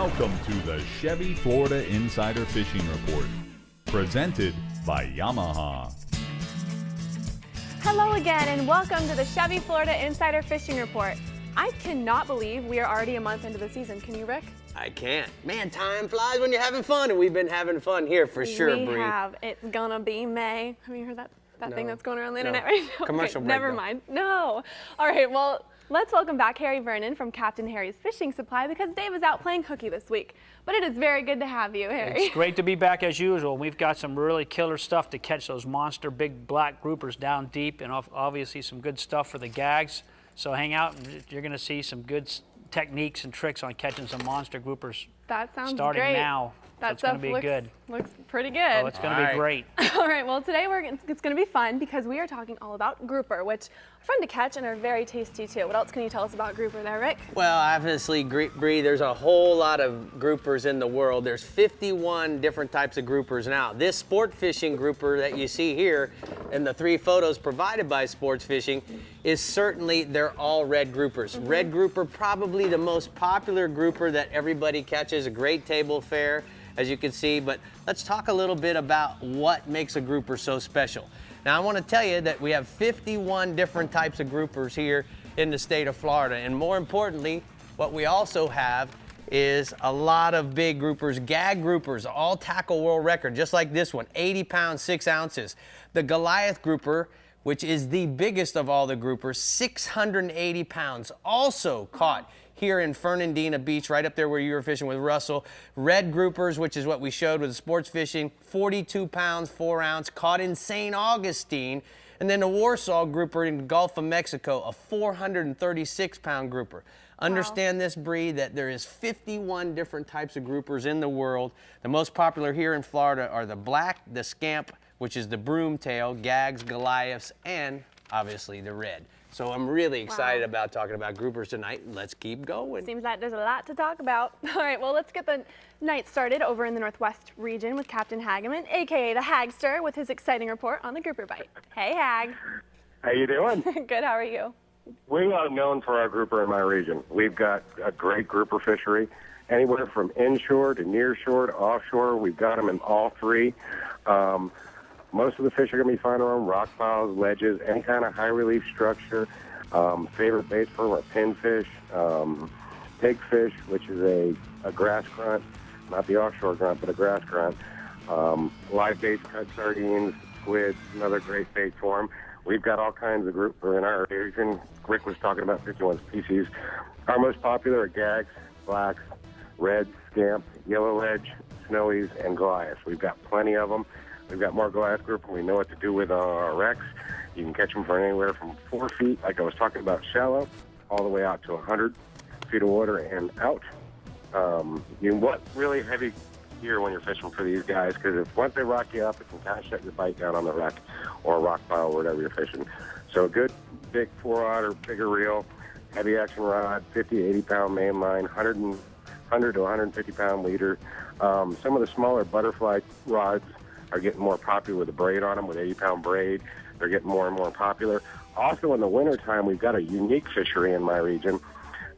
Welcome to the Chevy Florida Insider Fishing Report, presented by YAMAHA. Hello again, and welcome to the Chevy Florida Insider Fishing Report. I cannot believe we are already a month into the season. Can you, Rick? I can't. Man, time flies when you're having fun, and we've been having fun here for sure, Brie. We have. It's gonna be May. Have you heard that No. thing that's going around the No. internet right now? Commercial Okay, break, never though. mind. No. All right, well, let's welcome back Harry Vernon from Captain Harry's Fishing Supply, because Dave is out playing hooky this week. But it is very good to have you, Harry. It's great to be back as usual. We've got some really killer stuff to catch those monster big black groupers down deep, and obviously some good stuff for the gags. So hang out, and you're going to see some good techniques and tricks on catching some monster groupers. That sounds starting great. now. That That's going stuff to be good. looks pretty good. Oh, it's going to be great. All right, well, today it's going to be fun because we are talking all about grouper, which are fun to catch and are very tasty too. What else can you tell us about grouper there, Rick? Well, obviously, Brie, there's a whole lot of groupers in the world. There's 51 different types of groupers now. This sport fishing grouper that you see here in the 3 photos provided by Sports Fishing is certainly, they're all red groupers. Red grouper, probably the most popular grouper that everybody catches, a great table fare, as you can see. But let's talk a little bit about what makes a grouper so special. Now, I want to tell you that we have 51 different types of groupers here in the state of Florida. And more importantly, what we also have is a lot of big groupers, gag groupers, all tackle world record, just like this one, 80 pounds, 6 ounces. The Goliath grouper, which is the biggest of all the groupers, 680 pounds, also caught here in Fernandina Beach, right up there where you were fishing with Russell. Red groupers, which is what we showed with the sports fishing, 42 pounds, 4 ounce, caught in St. Augustine. And then the Warsaw grouper in the Gulf of Mexico, a 436-pound grouper. Understand this, Brie, that there is 51 different types of groupers in the world. The most popular here in Florida are the black, the scamp, which is the broomtail, gags, Goliaths, and obviously the red. So I'm really excited about talking about groupers tonight. Let's keep going. Seems like there's a lot to talk about. All right, well, let's get the night started over in the Northwest region with Captain Hageman, aka the Hagster, with his exciting report on the grouper bite. Hey, Hag. How you doing? Good, how are you? We are known for our grouper in my region. We've got a great grouper fishery, anywhere from inshore to nearshore to offshore. We've got them in all 3. Most of the fish are going to be found around rock piles, ledges, any kind of high relief structure. Favorite baits for them are pinfish, pigfish, which is a grass grunt, not the offshore grunt, but a grass grunt. Live baits, cut sardines, squid, another great bait for them. We've got all kinds of grouper in our region. Rick was talking about 51 species. Our most popular are gags, blacks, reds, scamp, yellow edge, snowies, and Goliaths. We've got plenty of them. We've got more Goliath grouper. We know what to do with our wrecks. You can catch them for anywhere from 4 feet, like I was talking about, shallow, all the way out to 100 feet of water and out. You want really heavy gear when you're fishing for these guys, because if once they rock you up, it can kind of shut your bite down on the wreck or a rock pile or whatever you're fishing. So a good big 4-aught or bigger reel, heavy action rod, 50 to 80 pound main line, 100 to 150 pound leader. Some of the smaller butterfly rods are getting more popular with a braid on them, with 80-pound braid. They're getting more and more popular. Also, in the wintertime, we've got a unique fishery in my region.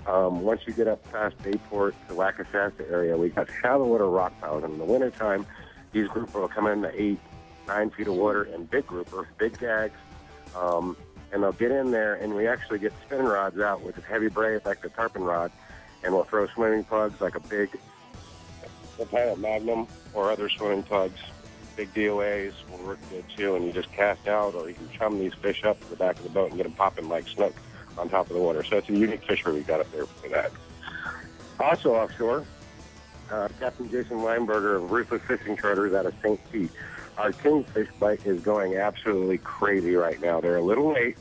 Once you get up past Bayport, the Wackasasa area, we've got shallow water rock piles. And in the wintertime, these grouper will come in to 8, 9 feet of water, and big grouper, big gags. And they'll get in there, and we actually get spin rods out with a heavy braid like the tarpon rod, and we'll throw swimming plugs like a big Pilot Magnum or other swimming plugs. Big DOAs will work good too, and you just cast out, or you can chum these fish up to the back of the boat and get them popping like snook on top of the water. So it's a unique fishery we got up there for that. Also offshore, Captain Jason Weinberger of Ruthless Fishing Charters out of St. Pete. Our kingfish bite is going absolutely crazy right now. They're a little late.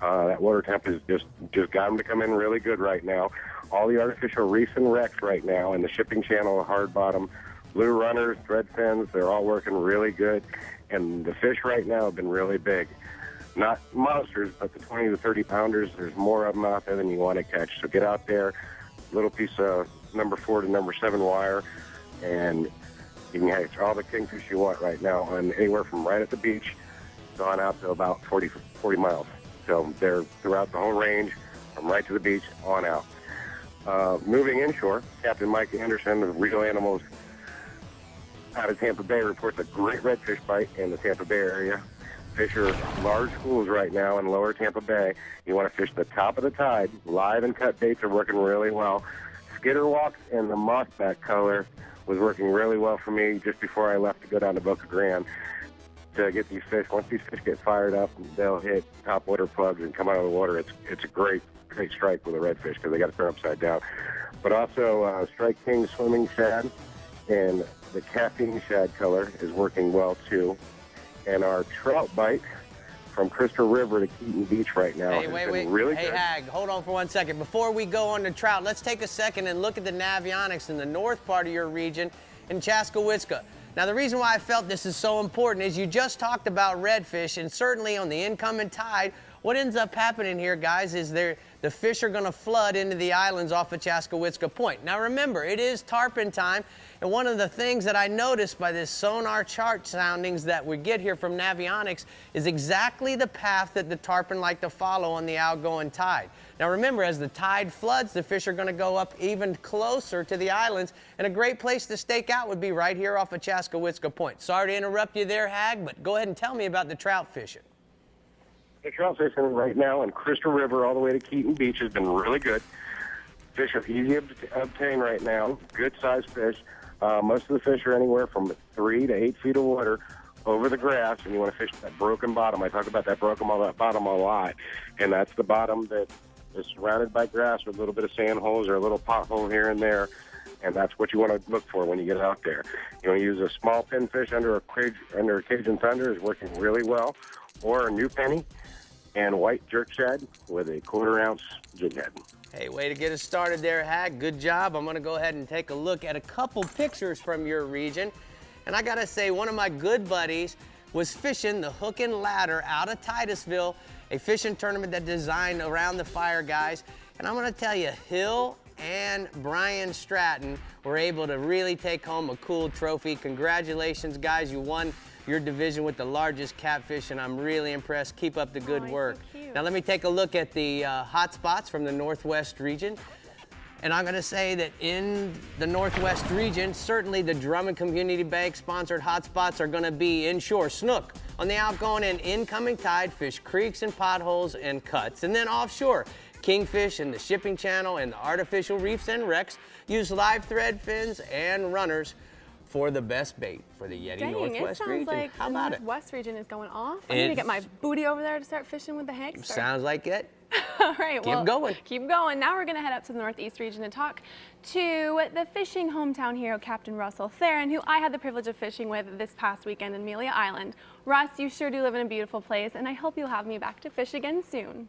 That water temp has just got them to come in really good right now. All the artificial reefs and wrecks right now, and the shipping channel, hard bottom, blue runners, thread fins, they're all working really good. And the fish right now have been really big. Not monsters, but the 20 to 30 pounders, there's more of them out there than you want to catch. So get out there, little piece of number 4 to number 7 wire, and you can catch all the kingfish you want right now on anywhere from right at the beach on out to about 40 miles. So they're throughout the whole range, from right to the beach on out. Moving inshore, Captain Mike Anderson of Real Animals out of Tampa Bay reports a great redfish bite in the Tampa Bay area. Fish are large schools right now in lower Tampa Bay. You want to fish the top of the tide. Live and cut baits are working really well. Skitter walks and the mossback color was working really well for me just before I left to go down to Boca Grande to get these fish. Once these fish get fired up, they'll hit top water plugs and come out of the water. It's a great strike with a redfish because they got to turn upside down. But also Strike King swimming shad and the caffeine shad color is working well too. And our trout bite from Crystal River to Keaton Beach right now has been really good. Hey, Hag, hold on for 1 second. Before we go on to trout, let's take a second and look at the Navionics in the north part of your region in Chaskawitzka. Now, the reason why I felt this is so important is you just talked about redfish, and certainly on the incoming tide, what ends up happening here, guys, is the fish are going to flood into the islands off of Chaskawitzka Point. Now, remember, it is tarpon time, and one of the things that I noticed by this sonar chart soundings that we get here from Navionics is exactly the path that the tarpon like to follow on the outgoing tide. Now, remember, as the tide floods, the fish are going to go up even closer to the islands, and a great place to stake out would be right here off of Chaskawitzka Point. Sorry to interrupt you there, Hag, but go ahead and tell me about the trout fishing. The trout fishing right now in Crystal River all the way to Keaton Beach has been really good. Fish are easy to obtain right now, good-sized fish. Most of the fish are anywhere from 3 to 8 feet of water over the grass, and you want to fish that broken bottom. I talk about that broken bottom a lot, and that's the bottom that is surrounded by grass with a little bit of sand holes or a little pothole here and there, and that's what you want to look for when you get out there. You want to use a small pinfish under a Cajun Thunder is working really well, or a new penny and white jerk shad with a 1/4 ounce jig head. Hey, way to get us started there, Hag. Good job. I'm going to go ahead and take a look at a couple pictures from your region. And I got to say, one of my good buddies was fishing the hook and ladder out of Titusville, a fishing tournament that designed around the fire, guys. And I'm going to tell you, Hill and Brian Stratton were able to really take home a cool trophy. Congratulations, guys. You won your division with the largest catfish, and I'm really impressed. Keep up the good work. So cute. Now let me take a look at the hot spots from the Northwest region. And I'm gonna say that in the Northwest region, certainly the Drummond Community Bank sponsored hotspots are gonna be inshore snook on the outgoing and incoming tide, fish creeks and potholes and cuts. And then offshore, kingfish in the shipping channel and the artificial reefs and wrecks use live thread fins and runners for the best bait for the Yeti Dang, Northwest it sounds region. like How the about it? Northwest region is going off. I need to get my booty over there to start fishing with the hagster. Sounds like it. All right, Keep going. Keep going. Now we're going to head up to the Northeast region and talk to the fishing hometown hero, Captain Russell Theron, who I had the privilege of fishing with this past weekend in Amelia Island. Russ, you sure do live in a beautiful place, and I hope you'll have me back to fish again soon.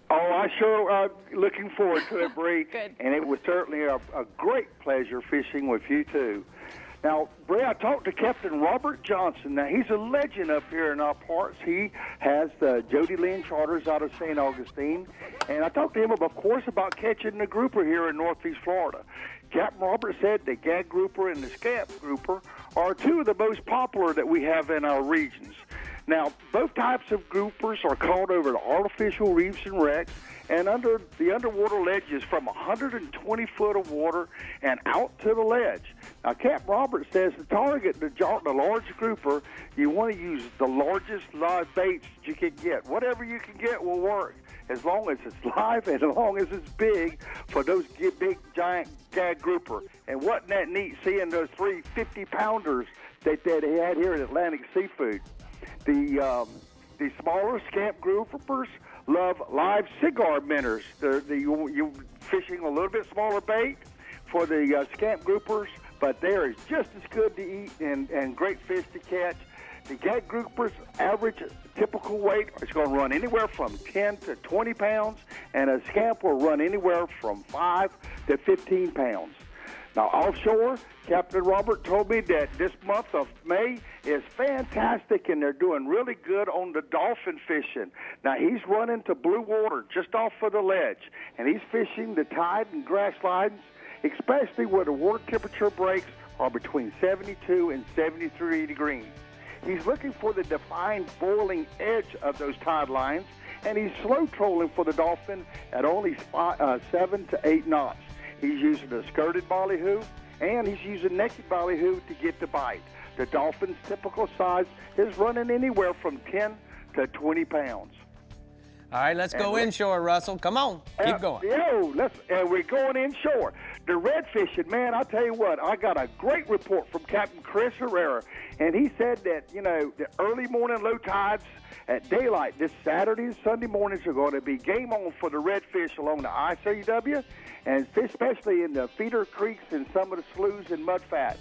Oh, I sure looking forward to it, Brie. Good. And it was certainly a great pleasure fishing with you, too. Now, Brie, I talked to Captain Robert Johnson. Now, he's a legend up here in our parts. He has the Jody Lynn charters out of St. Augustine. And I talked to him, of course, about catching the grouper here in Northeast Florida. Captain Robert said the gag grouper and the scamp grouper are two of the most popular that we have in our regions. Now, both types of groupers are caught over the artificial reefs and wrecks and under the underwater ledges from 120 foot of water and out to the ledge. Now, Captain Robert says to target the large grouper, you want to use the largest live baits that you can get. Whatever you can get will work, as long as it's live and as long as it's big for those big, giant gag grouper. And wasn't that neat seeing those 3 50-pounders that they had here at Atlantic Seafood? The smaller scamp groupers love live cigar minnows. You fishing a little bit smaller bait for the scamp groupers, but they're just as good to eat and great fish to catch. The gag groupers average typical weight is going to run anywhere from 10 to 20 pounds, and a scamp will run anywhere from 5 to 15 pounds. Now, offshore, Captain Robert told me that this month of May is fantastic, and they're doing really good on the dolphin fishing. Now, he's running to blue water just off of the ledge, and he's fishing the tide and grass lines, especially where the water temperature breaks are between 72 and 73 degrees. He's looking for the defined boiling edge of those tide lines, and he's slow trolling for the dolphin at only 7 to 8 knots. He's using a skirted ballyhoo, and he's using naked ballyhoo to get the bite. The dolphin's typical size is running anywhere from 10 to 20 pounds. All right, let's go inshore, Russell. Come on, keep going. We're going inshore. The red fishing, man, I'll tell you what, I got a great report from Captain Chris Herrera, and he said that, the early morning low tides at daylight this Saturday and Sunday mornings are going to be game on for the redfish along the ICW, and especially in the feeder creeks and some of the sloughs and mud flats.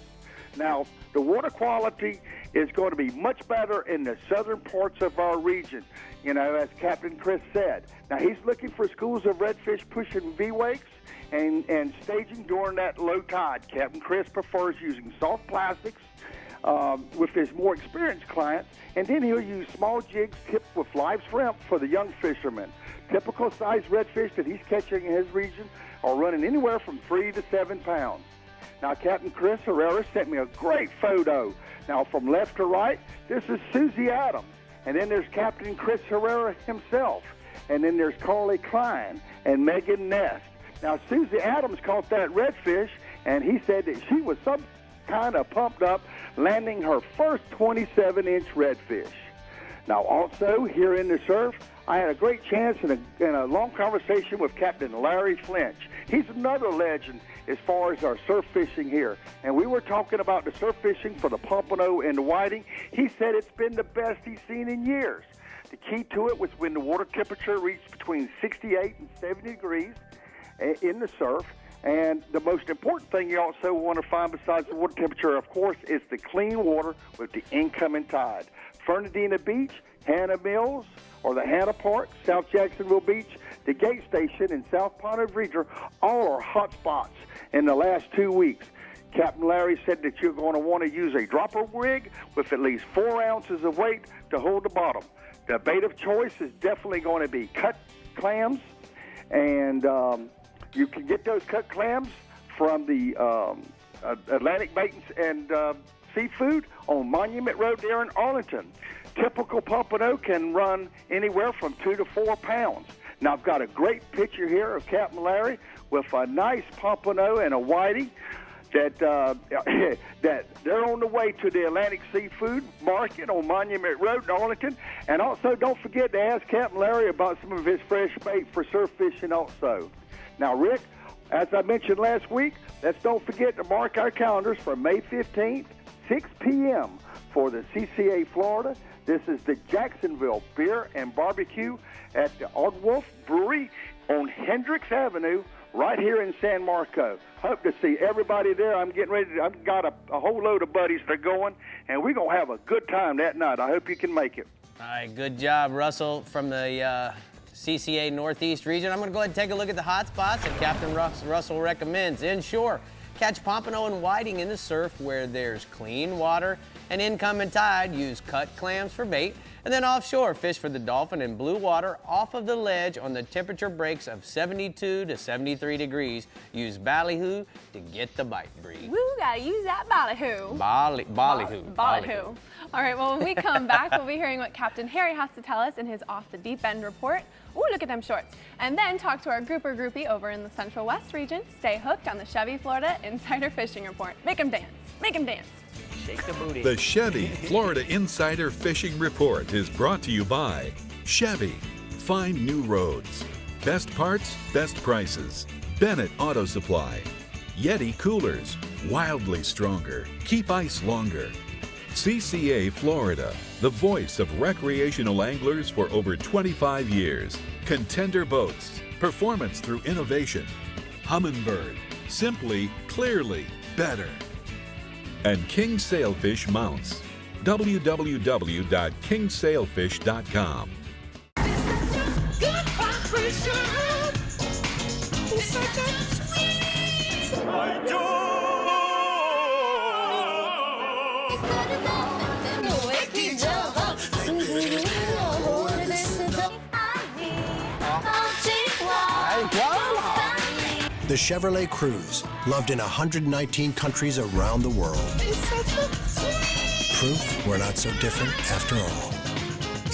Now, the water quality is going to be much better in the southern parts of our region, as Captain Chris said. Now, he's looking for schools of redfish pushing V-wakes and staging during that low tide. Captain Chris prefers using soft plastics with his more experienced clients, and then he'll use small jigs tipped with live shrimp for the young fishermen. Typical size redfish that he's catching in his region are running anywhere from 3 to 7 pounds. Now, Captain Chris Herrera sent me a great photo. Now, from left to right, this is Susie Adams. And then there's Captain Chris Herrera himself. And then there's Carly Klein and Megan Nest. Now, Susie Adams caught that redfish, and he said that she was some kind of pumped up, landing her first 27-inch redfish. Now, also, here in the surf, I had a great chance in a long conversation with Captain Larry Flinch. He's another legend as far as our surf fishing here. And we were talking about the surf fishing for the pompano and the whiting. He said it's been the best he's seen in years. The key to it was when the water temperature reached between 68 and 70 degrees in the surf. And the most important thing you also want to find besides the water temperature, of course, is the clean water with the incoming tide. Fernandina Beach, Hannah Mills, or the Hannah Park, South Jacksonville Beach, the Gate Station in South Ponte Vedra, all are hot spots in the last 2 weeks. Captain Larry said that you're going to want to use a dropper rig with at least 4 ounces of weight to hold the bottom. The bait of choice is definitely going to be cut clams, and you can get those cut clams from the Atlantic Bait and Seafood on Monument Road there in Arlington. Typical pompano can run anywhere from 2 to 4 pounds. Now, I've got a great picture here of Captain Larry with a nice pompano and a whiting that that they're on the way to the Atlantic Seafood Market on Monument Road in Arlington. And also, don't forget to ask Captain Larry about some of his fresh bait for surf fishing also. Now, Rick, as I mentioned last week, let's don't forget to mark our calendars for May 15th, 6 p.m. for the CCA Florida. This is the Jacksonville Beer and Barbecue at the Oddwolf Brewery on Hendricks Avenue right here in San Marco. Hope to see everybody there. I'm getting ready. I've got a whole load of buddies that are going, and we're going to have a good time that night. I hope you can make it. All right, good job, Russell, from the CCA Northeast region. I'm going to go ahead and take a look at the hot spots that Captain Russell recommends. Inshore, catch pompano and whiting in the surf where there's clean water and incoming tide. Use cut clams for bait. And then offshore, fish for the dolphin in blue water off of the ledge on the temperature breaks of 72 to 73 degrees. Use ballyhoo to get the bite, Brie. Woo, gotta use that ballyhoo. Ballyhoo. Ballyhoo. All right, well, when we come back, we'll be hearing what Captain Harry has to tell us in his Off the Deep End report. Ooh, look at them shorts. And then talk to our grouper groupie over in the Central West region. Stay hooked on the Chevy Florida Insider Fishing Report. Make 'em dance. Make 'em dance. Shake the booty. The Chevy Florida Insider Fishing Report is brought to you by Chevy. Find new roads. Best parts, best prices. Bennett Auto Supply. Yeti Coolers. Wildly stronger. Keep ice longer. CCA Florida, the voice of recreational anglers for over 25 years. Contender Boats. Performance through innovation. Humminbird. Simply, clearly, better. And King Sailfish Mounts. www.kingsailfish.com. The Chevrolet Cruze, loved in 119 countries around the world. Proof we're not so different after all.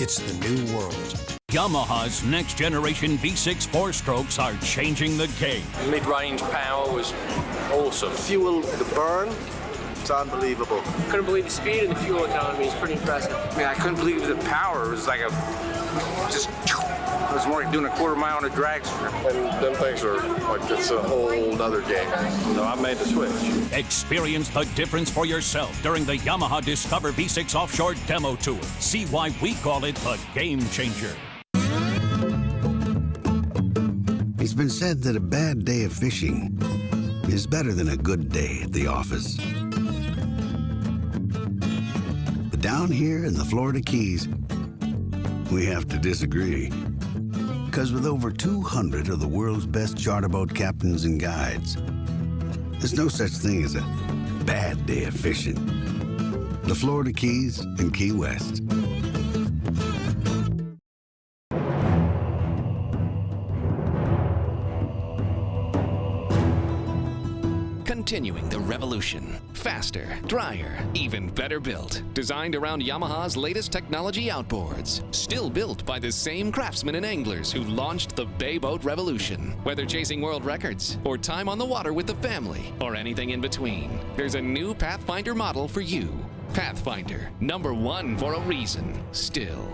It's the new world. Yamaha's next generation V6 4-strokes are changing the game. Mid-range power was awesome. Fuel, the burn, it's unbelievable. Couldn't believe the speed and the fuel economy is pretty impressive. I couldn't believe the power. It was like it was more like doing a quarter mile on a drag strip. And them things are like, it's a whole other game. So I made the switch. Experience the difference for yourself during the Yamaha Discover V6 Offshore Demo Tour. See why we call it the game changer. It's been said that a bad day of fishing is better than a good day at the office. But down here in the Florida Keys, we have to disagree. Because with over 200 of the world's best charter boat captains and guides, there's no such thing as a bad day of fishing. The Florida Keys and Key West. Continuing the revolution. Faster, drier, even better built. Designed around Yamaha's latest technology outboards. Still built by the same craftsmen and anglers who launched the Bay Boat Revolution. Whether chasing world records, or time on the water with the family, or anything in between, there's a new Pathfinder model for you. Pathfinder, #1 for a reason, still.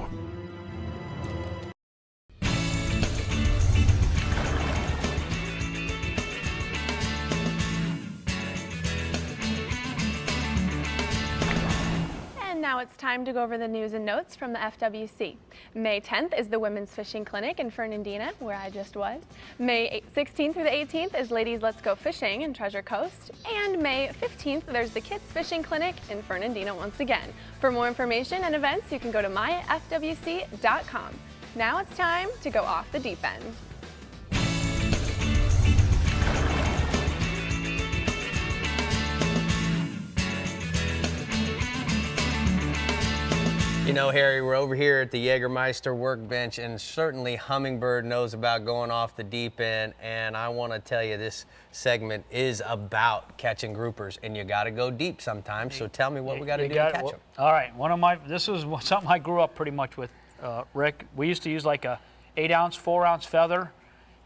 Now it's time to go over the news and notes from the FWC. May 10th is the Women's Fishing Clinic in Fernandina, where I just was. May 16th through the 18th is Ladies Let's Go Fishing in Treasure Coast. And May 15th, there's the Kids Fishing Clinic in Fernandina once again. For more information and events, you can go to myfwc.com. Now it's time to go off the deep end. You know, Harry, we're over here at the Jägermeister workbench, and certainly Hummingbird knows about going off the deep end, and I want to tell you this segment is about catching groupers, and you got to go deep sometimes, so tell me what we got to do to catch them. All right, this is something I grew up pretty much with, Rick. We used to use like a 8-ounce, 4-ounce feather,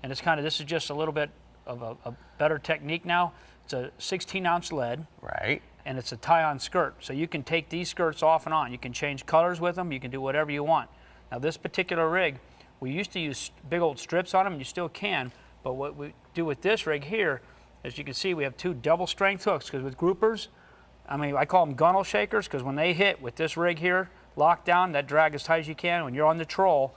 and it's kind of, this is just a little bit of a better technique now. It's a 16-ounce lead. Right. And it's a tie-on skirt. So you can take these skirts off and on. You can change colors with them. You can do whatever you want. Now this particular rig, we used to use big old strips on them. You still can. But what we do with this rig here, as you can see, we have 2 double strength hooks, because with groupers, I mean, I call them gunnel shakers, because when they hit with this rig here, locked down, that drag as tight as you can. When you're on the troll,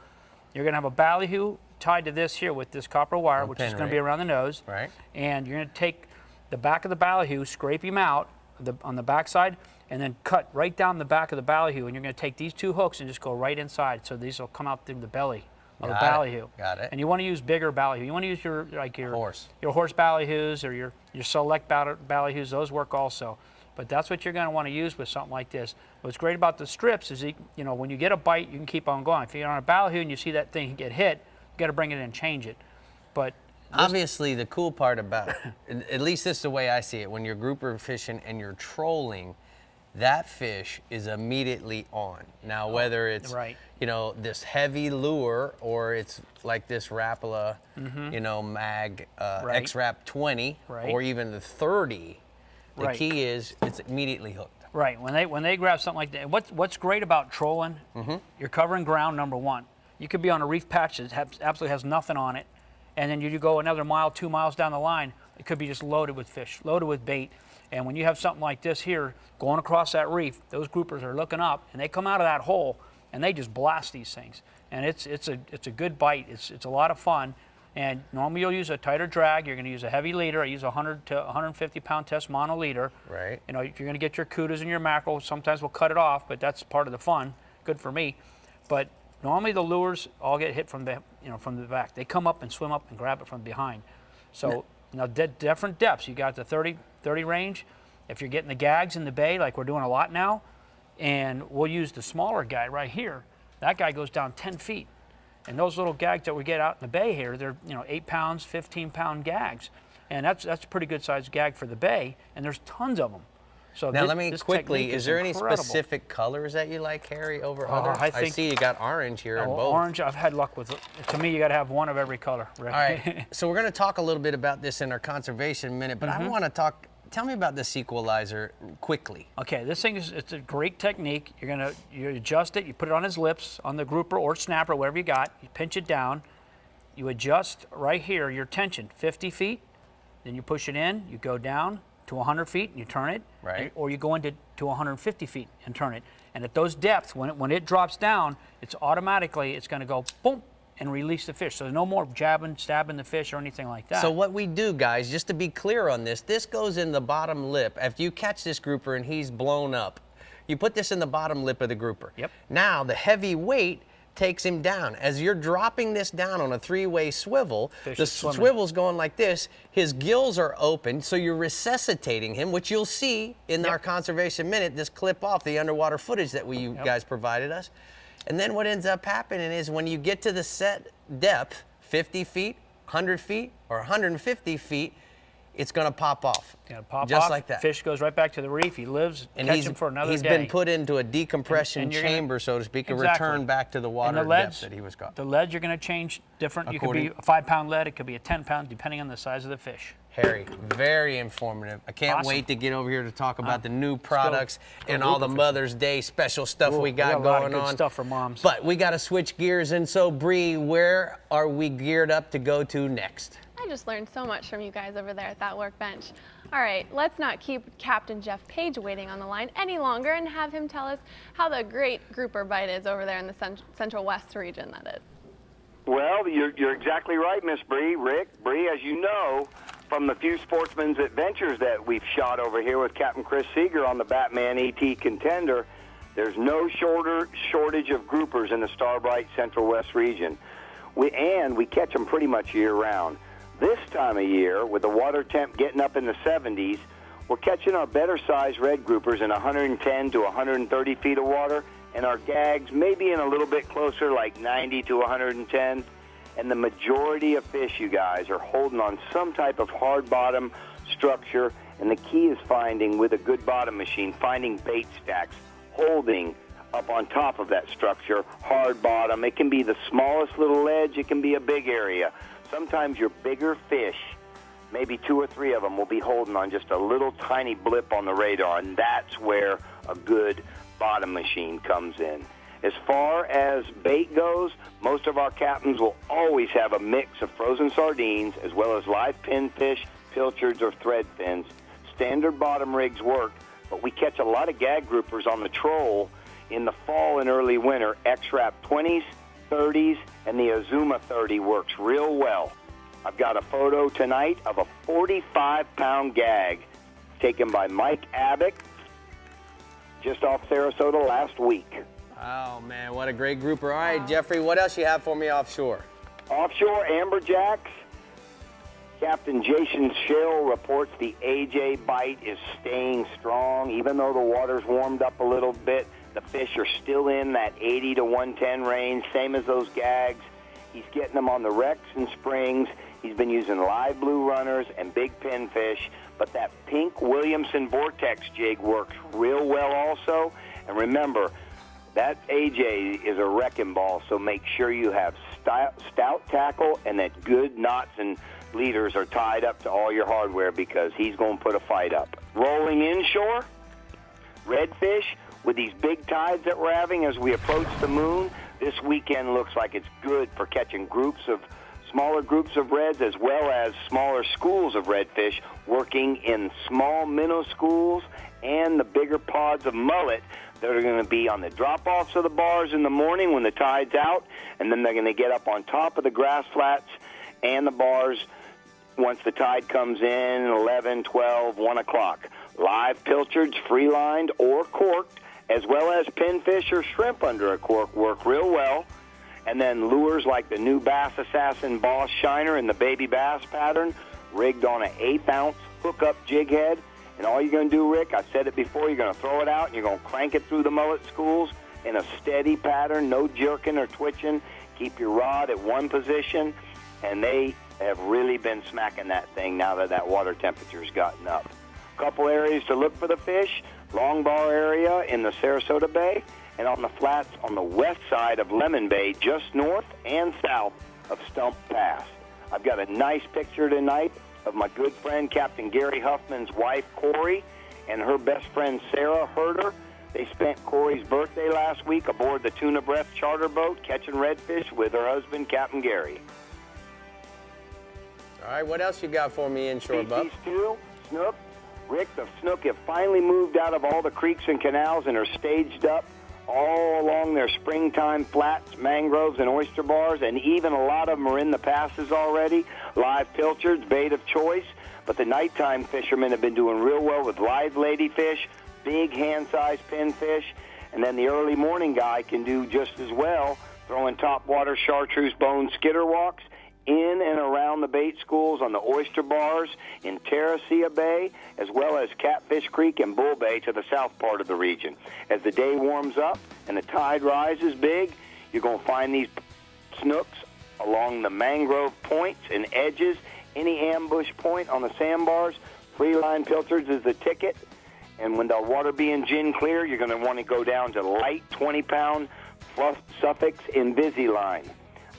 you're going to have a ballyhoo tied to this here with this copper wire, which is going to be around the nose. Right. And you're going to take the back of the ballyhoo, scrape him out, on the back side, and then cut right down the back of the ballyhoo, and you're going to take these 2 hooks and just go right inside, so these will come out through the belly of the ballyhoo. Got it. And you want to use bigger ballyhoo. You want to use your horse ballyhoos, or your select ballyhoos. Those work also. But that's what you're going to want to use with something like this. What's great about the strips is, you know, when you get a bite, you can keep on going. If you're on a ballyhoo and you see that thing get hit, you got to bring it in and change it. But obviously, the cool part about it, at least this is the way I see it, when you're grouper fishing and you're trolling, that fish is immediately on. Now, whether it's, you know, this heavy lure, or it's like this Rapala, you know, mag X-Rap 20, or even the 30, the key is it's immediately hooked. Right. When they grab something like that, what's great about trolling, you're covering ground, #1. You could be on a reef patch that absolutely has nothing on it, and then you go another mile, 2 miles down the line, it could be just loaded with fish, loaded with bait. And when you have something like this here going across that reef, those groupers are looking up, and they come out of that hole, and they just blast these things. And it's a good bite. It's a lot of fun. And normally you'll use a tighter drag. You're going to use a heavy leader. I use a 100 to 150 pound test mono leader. Right. You know, if you're going to get your kudas and your mackerel, sometimes we'll cut it off, but that's part of the fun. Good for me. But normally the lures all get hit from the back. They come up and swim up and grab it from behind. So now different depths. You got the 30 range. If you're getting the gags in the bay, like we're doing a lot now, and we'll use the smaller guy right here. That guy goes down 10 feet. And those little gags that we get out in the bay here, they're 8 pounds, 15 pound gags. And that's a pretty good sized gag for the bay, and there's tons of them. So now let me this quickly, technique is there any incredible. specific colors that you like, Harry, over others? I see you got orange here in both. Orange, I've had luck with it. To me, you got to have one of every color, Rick. All right, so we're going to talk a little bit about this in our conservation minute, but I want to talk, tell me about this equalizer quickly. Okay, this thing it's a great technique. You adjust it, you put it on his lips, on the grouper or snapper, whatever you got, you pinch it down, you adjust right here your tension, 50 feet, then you push it in, you go down to 100 feet and you turn it, right? Or you go into 150 feet and turn it. And at those depths, when it drops down, it's automatically, it's gonna go boom and release the fish. So there's no more jabbing, stabbing the fish or anything like that. So what we do, guys, just to be clear on this goes in the bottom lip. If you catch this grouper and he's blown up, you put this in the bottom lip of the grouper. Yep. Now the heavy weight takes him down. As you're dropping this down on a 3-way swivel, the swivel's going like this, his gills are open, so you're resuscitating him, which you'll see in our conservation minute, this clip off the underwater footage that you guys provided us. And then what ends up happening is when you get to the set depth, 50 feet, 100 feet, or 150 feet, it's going to pop off. Just like that. Fish goes right back to the reef. He lives, and catch him for another day. He's been put into a decompression chamber, so to speak, and return back to the water depth that he was caught. The lead you're going to change different. You could be a 5-pound lead. It could be a 10-pound, depending on the size of the fish. Harry, very informative. I can't wait to get over here to talk about the new products and all the Mother's Day special stuff we got going on. A lot of good stuff for moms. But we got to switch gears, and so Brie, where are we geared up to go to next? I just learned so much from you guys over there at that workbench. All right, let's not keep Captain Jeff Page waiting on the line any longer and have him tell us how the great grouper bite is over there in the Central West region, that is. Well, you're exactly right, Miss Brie. Rick, Brie, as you know, from the few sportsman's adventures that we've shot over here with Captain Chris Seeger on the Batman ET Contender, there's no shortage of groupers in the Starbright Central West region. We catch them pretty much year-round. This time of year, with the water temp getting up in the 70s, we're catching our better-sized red groupers in 110 to 130 feet of water, and our gags maybe in a little bit closer, like 90 to 110. And the majority of fish, you guys, are holding on some type of hard bottom structure, and the key is finding, with a good bottom machine, finding bait stacks, holding up on top of that structure, hard bottom. It can be the smallest little ledge, it can be a big area. Sometimes your bigger fish, maybe 2 or 3 of them, will be holding on just a little tiny blip on the radar, and that's where a good bottom machine comes in. As far as bait goes, most of our captains will always have a mix of frozen sardines as well as live pinfish, pilchards, or thread fins. Standard bottom rigs work, but we catch a lot of gag groupers on the troll in the fall and early winter. X-Rap 20s, 30s, and the Azuma 30 works real well. I've got a photo tonight of a 45-pound gag taken by Mike Abbott just off Sarasota last week. Oh, man, what a great grouper. All right, Jeffrey, what else you have for me offshore? Offshore, amberjacks. Captain Jason Schill reports the AJ bite is staying strong. Even though the water's warmed up a little bit, the fish are still in that 80 to 110 range, same as those gags. He's getting them on the wrecks and springs. He's been using live blue runners and big pinfish, but that pink Williamson Vortex jig works real well also. And remember, that AJ is a wrecking ball, so make sure you have stout tackle and that good knots and leaders are tied up to all your hardware, because he's going to put a fight up. Rolling inshore, redfish, with these big tides that we're having as we approach the moon, this weekend looks like it's good for catching smaller groups of reds as well as smaller schools of redfish working in small minnow schools and the bigger pods of mullet that are going to be on the drop-offs of the bars in the morning when the tide's out, and then they're going to get up on top of the grass flats and the bars once the tide comes in, 11, 12, 1 o'clock. Live pilchards, free-lined or corked, as well as pinfish or shrimp under a cork work real well. And then lures like the new Bass Assassin Boss Shiner and the Baby Bass pattern, rigged on an 1/8-ounce hook-up jig head. And all you're going to do, Rick, I said it before, you're going to throw it out and you're going to crank it through the mullet schools in a steady pattern, no jerking or twitching. Keep your rod at one position, and they have really been smacking that thing now that water temperature's gotten up. Couple areas to look for the fish, Long Bar area in the Sarasota Bay, and on the flats on the west side of Lemon Bay, just north and south of Stump Pass. I've got a nice picture tonight of my good friend Captain Gary Huffman's wife, Corey, and her best friend, Sarah Herder. They spent Corey's birthday last week aboard the Tuna Breath charter boat catching redfish with her husband, Captain Gary. All right, what else you got for me inshore, Buck? These two, snook. Rick, the snook have finally moved out of all the creeks and canals and are staged up all along their springtime flats, mangroves, and oyster bars, and even a lot of them are in the passes already. Live pilchards, bait of choice, but the nighttime fishermen have been doing real well with live ladyfish, big hand-sized pinfish, and then the early morning guy can do just as well, throwing topwater chartreuse bone skitterwalks in and around the bait schools on the oyster bars in Terracea Bay, as well as Catfish Creek and Bull Bay to the south part of the region. As the day warms up and the tide rises big, you're going to find these snooks along the mangrove points and edges, any ambush point on the sandbars. Free-line pilchards is the ticket. And when the water being gin clear, you're going to want to go down to light 20-pound fluff Suffolk Invisalign.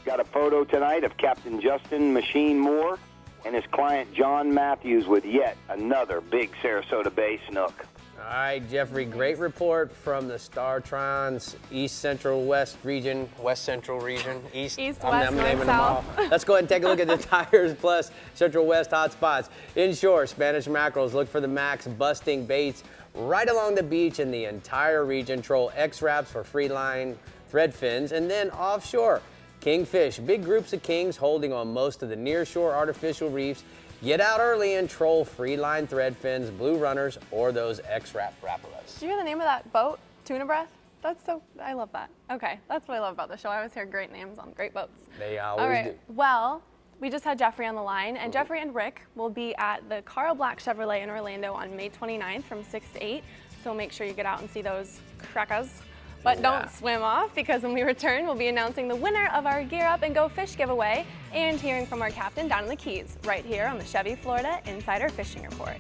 Got a photo tonight of Captain Justin Machine Moore and his client John Matthews with yet another big Sarasota Bay snook. All right, Jeffrey, great report from the StarTron's East Central West region, West Central region, East, West, I'm naming North, them all. Let's go ahead and take a look at the Tires Plus Central West hotspots. Inshore, Spanish mackerels, look for the max busting baits right along the beach in the entire region. Troll X-Wraps for free line thread fins. And then offshore, kingfish, big groups of kings holding on most of the nearshore artificial reefs. Get out early and troll free line thread fins, blue runners, or those X-Wrap Raparas. Did you hear the name of that boat? Tuna Breath? That's so, I love that. Okay, that's what I love about the show. I always hear great names on great boats. They always All right, do. well, we just had Jeffrey on the line, and Jeffrey and Rick will be at the Carl Black Chevrolet in Orlando on May 29th from 6 to 8. So make sure you get out and see those crackers. But don't swim off, because when we return, we'll be announcing the winner of our Gear Up and Go Fish giveaway and hearing from our captain down in the Keys, right here on the Chevy Florida Insider Fishing Report.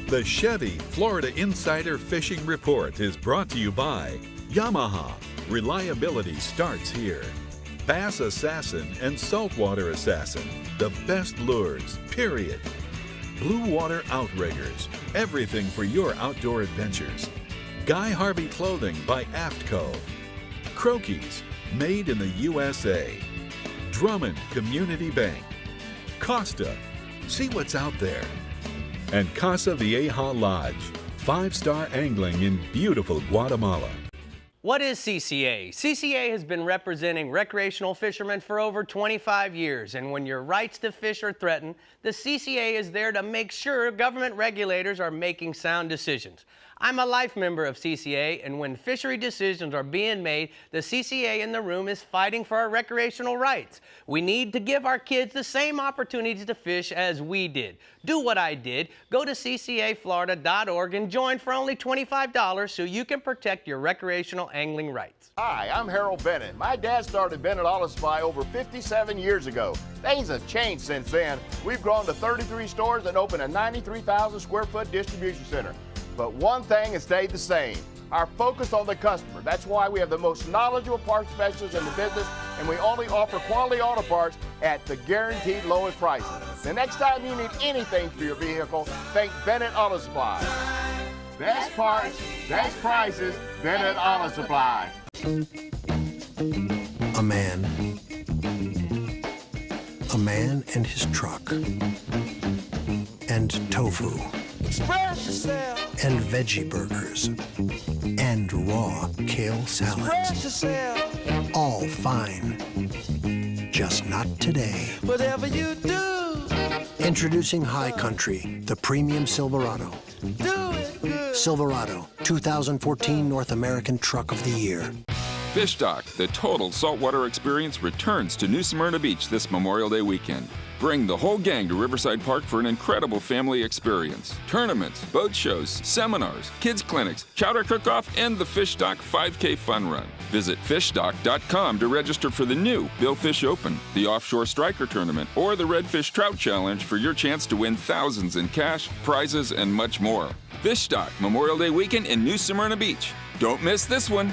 The Chevy Florida Insider Fishing Report is brought to you by YAMAHA. Reliability starts here. Bass Assassin and Saltwater Assassin, the best lures, period. Blue Water Outriggers, everything for your outdoor adventures. Guy Harvey Clothing by AFTCO. Croquis, made in the USA. Drummond Community Bank. Costa, see what's out there. And Casa Vieja Lodge, 5-star angling in beautiful Guatemala. What is CCA? CCA has been representing recreational fishermen for over 25 years, and when your rights to fish are threatened, the CCA is there to make sure government regulators are making sound decisions. I'm a life member of CCA, and when fishery decisions are being made, the CCA in the room is fighting for our recreational rights. We need to give our kids the same opportunities to fish as we did. Do what I did. Go to ccaflorida.org and join for only $25 so you can protect your recreational angling rights. Hi, I'm Harold Bennett. My dad started Bennett Auto Supply over 57 years ago. Things have changed since then. We've grown to 33 stores and opened a 93,000 square foot distribution center. But one thing has stayed the same, our focus on the customer. That's why we have the most knowledgeable parts specialists in the business, and we only offer quality auto parts at the guaranteed lowest prices. The next time you need anything for your vehicle, think Bennett Auto Supply. Best parts, best prices, Bennett Auto Supply. A man and his truck, and tofu, and veggie burgers, and raw kale salads. All fine, just not today. Whatever you do. Introducing High Country, the premium Silverado. Do it good. Silverado, 2014 North American Truck of the Year. Fish Dock, the total saltwater experience, returns to New Smyrna Beach this Memorial Day weekend. Bring the whole gang to Riverside Park for an incredible family experience. Tournaments, boat shows, seminars, kids clinics, chowder cook-off, and the Fish Dock 5K Fun Run. Visit fishdock.com to register for the new Bill Fish Open, the Offshore Striker Tournament, or the Redfish Trout Challenge for your chance to win thousands in cash, prizes, and much more. Fish Dock, Memorial Day weekend in New Smyrna Beach. Don't miss this one.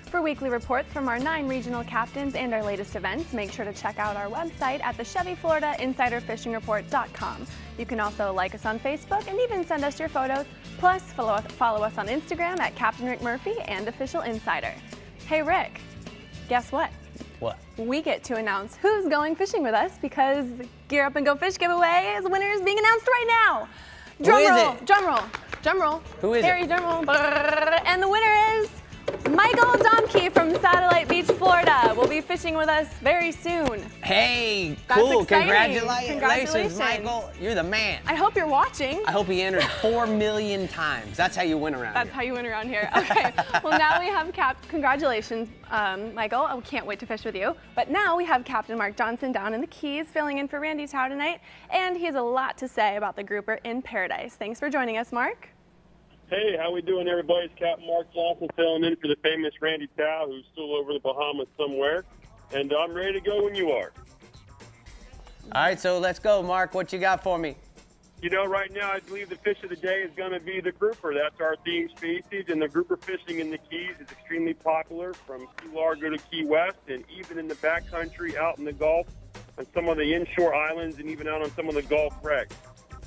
For weekly reports from our 9 regional captains and our latest events, make sure to check out our website at the Chevy Florida InsiderFishingReport.com. You can also like us on Facebook and even send us your photos. Plus, follow us on Instagram at Captain Rick Murphy and Official Insider. Hey Rick, guess what? What? We get to announce who's going fishing with us because the Gear Up and Go Fish giveaway is winner is being announced right now. Drum Who is roll, it? drum roll, drum roll. Who is Harry, it? drum roll. And the winner is Michael Domke from Satellite Beach, Florida will be fishing with us very soon. Hey, That's cool. exciting. Congratulations, Michael. You're the man. I hope you're watching. I hope he entered 4 million times. That's how you win around That's here. how you win around here. Okay, well now we have congratulations, Michael. I can't wait to fish with you. But now we have Captain Mark Johnson down in the Keys filling in for Randy Tao tonight, and he has a lot to say about the grouper in Paradise. Thanks for joining us, Mark. Hey, how we doing, everybody? It's Captain Mark Johnson filling in for the famous Randy Tao, who's still over the Bahamas somewhere. And I'm ready to go when you are. All right, so let's go, Mark. What you got for me? You know, right now, I believe the fish of the day is going to be the grouper. That's our theme species, and the grouper fishing in the Keys is extremely popular from Key Largo to Key West, and even in the backcountry out in the Gulf, on some of the inshore islands, and even out on some of the Gulf wrecks.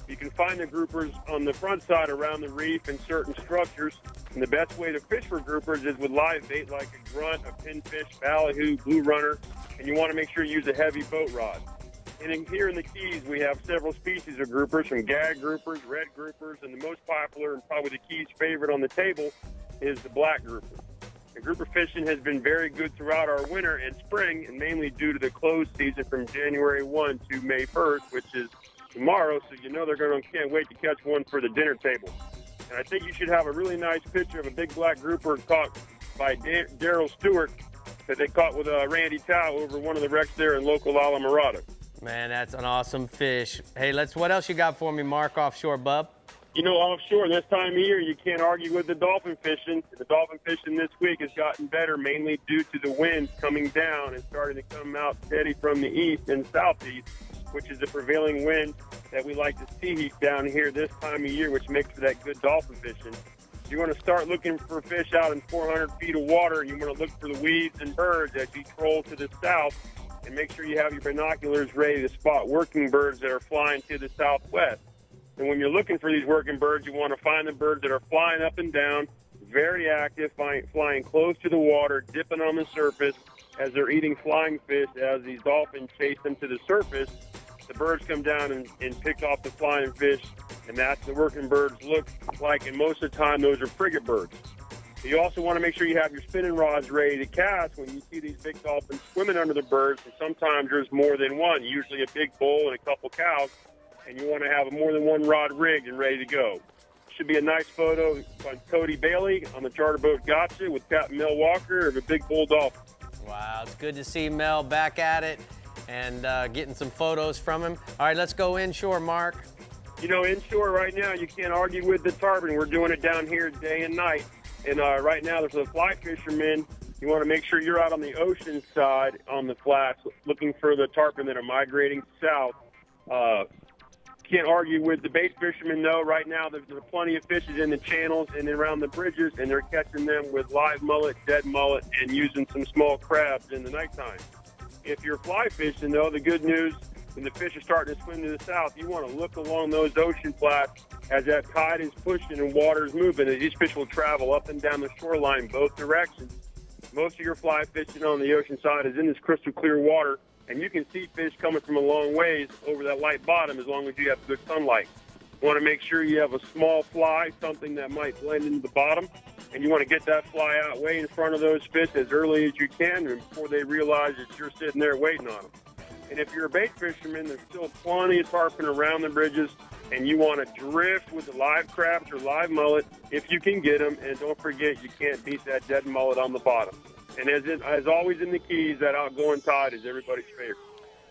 You can find the groupers on the front side around the reef and certain structures. And the best way to fish for groupers is with live bait like a grunt, a pinfish, ballyhoo, blue runner, and you want to make sure you use a heavy boat rod. And here in the Keys, we have several species of groupers, from gag groupers, red groupers, and the most popular and probably the Keys' favorite on the table is the black grouper. The grouper fishing has been very good throughout our winter and spring, and mainly due to the closed season from January 1 to May 1st, which is tomorrow, so you know can't wait to catch one for the dinner table. And I think you should have a really nice picture of a big black grouper caught by Daryl Stewart that they caught with Randy Tao over one of the wrecks there in local Alamorada. Man, that's an awesome fish. Hey, what else you got for me, Mark, offshore, bub? You know, offshore, this time of year, you can't argue with the dolphin fishing. The dolphin fishing this week has gotten better, mainly due to the winds coming down and starting to come out steady from the east and southeast, which is the prevailing wind that we like to see down here this time of year, which makes for that good dolphin fishing. You want to start looking for fish out in 400 feet of water, and you want to look for the weeds and birds as you troll to the south, and make sure you have your binoculars ready to spot working birds that are flying to the southwest. And when you're looking for these working birds, you want to find the birds that are flying up and down, very active, flying close to the water, dipping on the surface as they're eating flying fish as these dolphins chase them to the surface. The birds come down and pick off the flying fish, and that's the working birds look like, and most of the time those are frigate birds. You also want to make sure you have your spinning rods ready to cast when you see these big dolphins swimming under the birds, and sometimes there's more than one, usually a big bull and a couple cows, and you want to have more than one rod rigged and ready to go. Should be a nice photo on Cody Bailey on the charter boat Gotcha with Captain Mel Walker of a big bull dolphin. Wow, it's good to see Mel back at it and getting some photos from him. All right, let's go inshore, Mark. You know, inshore right now, you can't argue with the tarpon. We're doing it down here day and night. And right now, there's a fly fisherman. You want to make sure you're out on the ocean side on the flats looking for the tarpon that are migrating south. Can't argue with the bait fishermen, though. Right now, there's plenty of fishes in the channels and around the bridges, and they're catching them with live mullet, dead mullet, and using some small crabs in the nighttime. If you're fly fishing, though, the good news, when the fish are starting to swim to the south, you want to look along those ocean flats as that tide is pushing and water is moving, and these fish will travel up and down the shoreline both directions. Most of your fly fishing on the ocean side is in this crystal clear water, and you can see fish coming from a long ways over that light bottom as long as you have good sunlight. You want to make sure you have a small fly, something that might blend into the bottom, and you want to get that fly out way in front of those fish as early as you can and before they realize that you're sitting there waiting on them. And if you're a bait fisherman, there's still plenty of tarpon around the bridges and you want to drift with the live crabs or live mullet, if you can get them. And don't forget, you can't beat that dead mullet on the bottom. And as always in the Keys, that outgoing tide is everybody's favorite.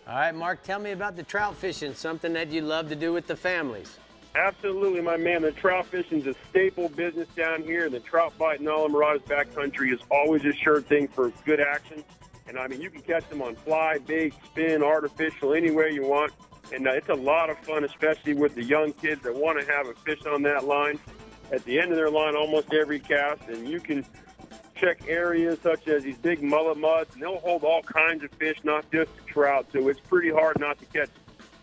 All right, Mark, tell me about the trout fishing, something that you love to do with the families. Absolutely, my man. The trout fishing is a staple business down here. The trout bite in Islamorada's backcountry is always a sure thing for good action. And, I mean, you can catch them on fly, bait, spin, artificial, anywhere you want. And it's a lot of fun, especially with the young kids that want to have a fish on that line. At the end of their line, almost every cast, and you can check areas such as these big mullet muds, and they'll hold all kinds of fish, not just trout. So it's pretty hard not to catch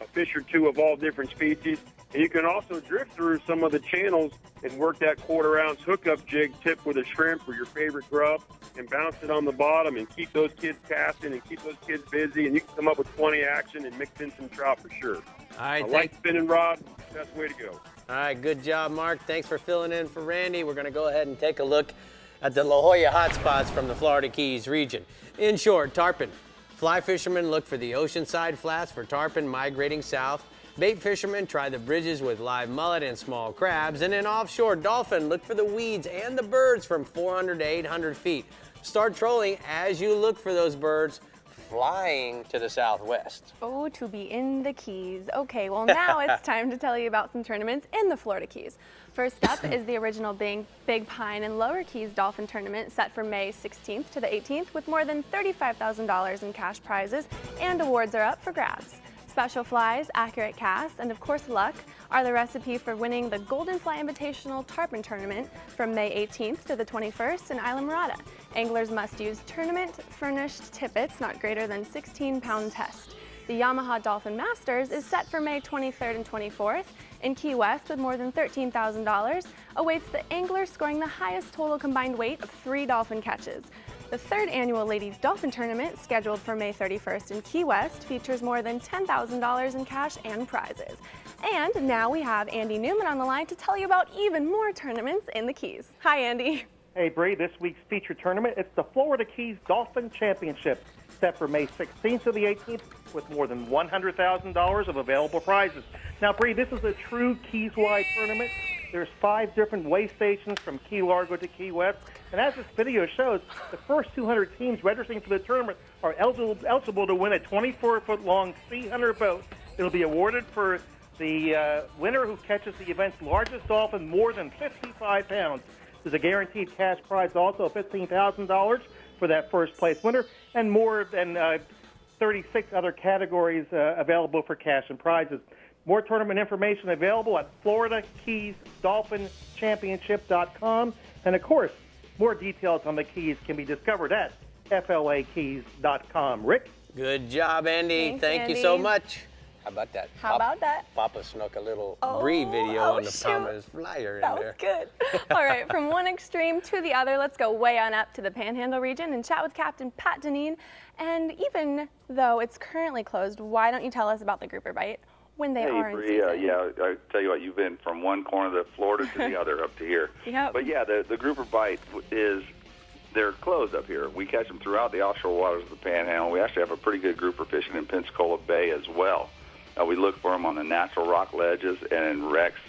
a fish or two of all different species. And you can also drift through some of the channels and work that quarter-ounce hookup jig tipped with a shrimp or your favorite grub and bounce it on the bottom and keep those kids casting and keep those kids busy. And you can come up with 20 action and mix in some trout for sure. All right, I like spinning rod. Best way to go. All right, good job, Mark. Thanks for filling in for Randy. We're going to go ahead and take a look at the La Jolla hotspots from the Florida Keys region. In short, tarpon. Fly fishermen look for the oceanside flats for tarpon migrating south. Bait fishermen try the bridges with live mullet and small crabs. And in offshore, dolphin look for the weeds and the birds from 400 to 800 feet. Start trolling as you look for those birds flying to the southwest. Oh, to be in the Keys. Okay, well now it's time to tell you about some tournaments in the Florida Keys. First up is the original Big Pine and Lower Keys Dolphin Tournament set for May 16th to the 18th with more than $35,000 in cash prizes, and awards are up for grabs. Special flies, accurate casts, and of course luck are the recipe for winning the Golden Fly Invitational Tarpon Tournament from May 18th to the 21st in Islamorada. Anglers must use tournament-furnished tippets not greater than 16-pound test. The YAMAHA Dolphin Masters is set for May 23rd and 24th in Key West with more than $13,000. Awaits the angler scoring the highest total combined weight of 3 dolphin catches. The third annual Ladies Dolphin Tournament, scheduled for May 31st in Key West, features more than $10,000 in cash and prizes. And now we have Andy Newman on the line to tell you about even more tournaments in the Keys. Hi, Andy. Hey, Brie, this week's featured tournament, it's the Florida Keys Dolphin Championship, set for May 16th to the 18th with more than $100,000 of available prizes. Now, Brie, this is a true Keys-wide tournament. There's 5 different way stations from Key Largo to Key West. And as this video shows, the first 200 teams registering for the tournament are eligible to win a 24-foot-long sea hunter boat. It'll be awarded for the winner who catches the event's largest dolphin more than 55 pounds. There's a guaranteed cash prize also of $15,000 for that first-place winner, and more than 36 other categories available for cash and prizes. More tournament information available at FloridaKeysDolphinChampionship.com. And, of course, more details on the Keys can be discovered at FLAKeys.com. Rick? Good job, Andy. Thanks, Thank you so Andy. much. How about that? How about that? Papa snuck a little Brie video on the Promise flyer in That there. was good. All right, from one extreme to the other, let's go way on up to the Panhandle region and chat with Captain Pat Deneen. And even though it's currently closed, why don't you tell us about the grouper bite when they are in Brie, season? yeah, I tell you what, you've been from one corner of Florida to the other up to here. Yep. But yeah, the grouper bite they're closed up here. We catch them throughout the offshore waters of the Panhandle. We actually have a pretty good grouper fishing in Pensacola Bay as well. We look for them on the natural rock ledges and in wrecks,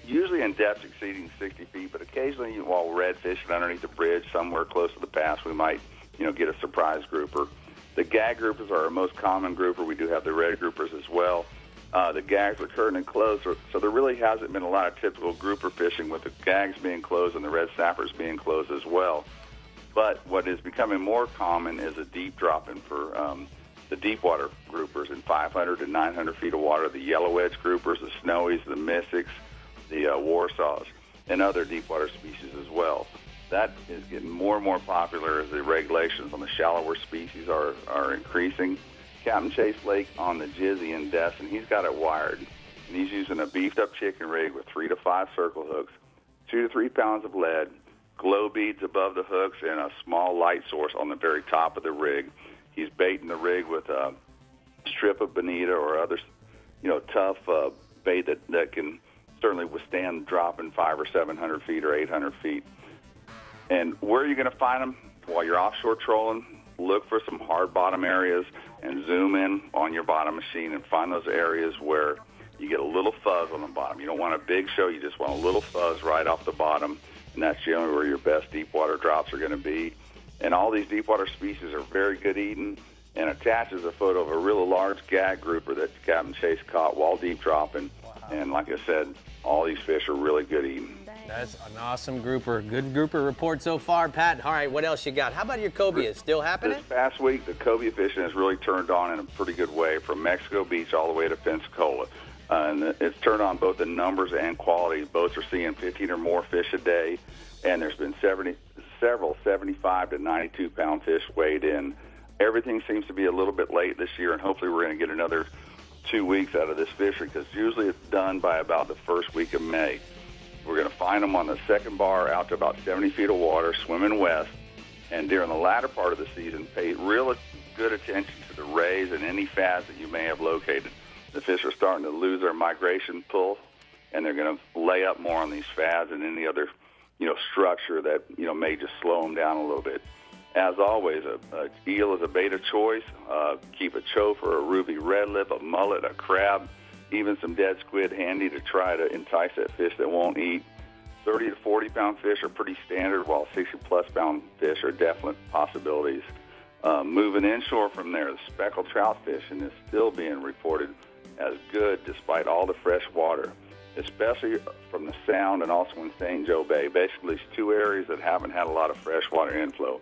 usually in depths exceeding 60 feet, but occasionally while red fishing underneath the bridge somewhere close to the pass, we might, get a surprise grouper. The gag groupers are our most common grouper. We do have the red groupers as well. The gags are curtain and closed, so there really hasn't been a lot of typical grouper fishing with the gags being closed and the red snappers being closed as well. But what is becoming more common is a deep dropping for the deep water groupers in 500 to 900 feet of water, the yellow edge groupers, the snowies, the mystics, the warsaws, and other deep water species as well. That is getting more and more popular as the regulations on the shallower species are increasing. Captain Chase Lake on the Jizzy in Destin, he's got it wired, and he's using a beefed-up chicken rig with 3 to 5 circle hooks, 2 to 3 pounds of lead, glow beads above the hooks, and a small light source on the very top of the rig. He's baiting the rig with a strip of bonita or other, tough bait that can certainly withstand dropping 500 or 700 feet or 800 feet. And where are you going to find them? While you're offshore trolling, look for some hard bottom areas and zoom in on your bottom machine and find those areas where you get a little fuzz on the bottom. You don't want a big show. You just want a little fuzz right off the bottom, and that's generally where your best deep water drops are going to be. And all these deep water species are very good eating, and attaches a photo of a really large gag grouper that Captain Chase caught while deep dropping. Wow. And like I said, all these fish are really good eating. That's an awesome grouper. Good grouper report so far, Pat. All right, what else you got? How about your cobia? Still happening? This past week, the cobia fishing has really turned on in a pretty good way, from Mexico Beach all the way to Pensacola. And it's turned on both in numbers and quality. Boats are seeing 15 or more fish a day, and there's been several 75 to 92-pound fish weighed in. Everything seems to be a little bit late this year, and hopefully we're going to get another 2 weeks out of this fishery, because usually it's done by about the first week of May. We're going to find them on the second bar out to about 70 feet of water, swimming west, and during the latter part of the season, pay real good attention to the rays and any fads that you may have located. The fish are starting to lose their migration pull, and they're going to lay up more on these fads and any other, structure that, may just slow them down a little bit. As always, a eel is a bait of choice. Keep a chofer, a ruby red lip, a mullet, a crab, even some dead squid handy to try to entice that fish that won't eat. 30 to 40-pound fish are pretty standard, while 60-plus pound fish are definite possibilities. Moving inshore from there, the speckled trout fishing is still being reported as good despite all the fresh water, especially from the Sound and also in St. Joe Bay, basically two areas that haven't had a lot of freshwater inflow.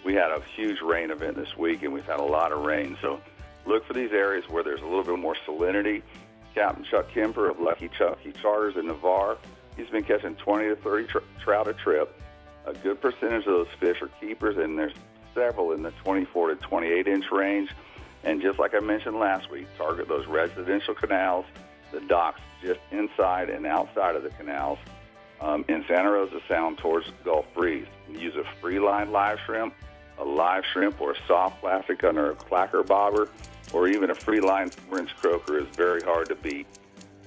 We had a huge rain event this week, and we've had a lot of rain, so look for these areas where there's a little bit more salinity. Captain Chuck Kemper of Lucky Chucky Charters in Navarre, he's been catching 20 to 30 trout a trip. A good percentage of those fish are keepers, and there's several in the 24 to 28-inch range. And just like I mentioned last week, target those residential canals, the docks just inside and outside of the canals. In Santa Rosa Sound towards Gulf Breeze, use a free-line live shrimp, a live shrimp or a soft plastic under a clacker bobber, or even a free-line French croaker is very hard to beat.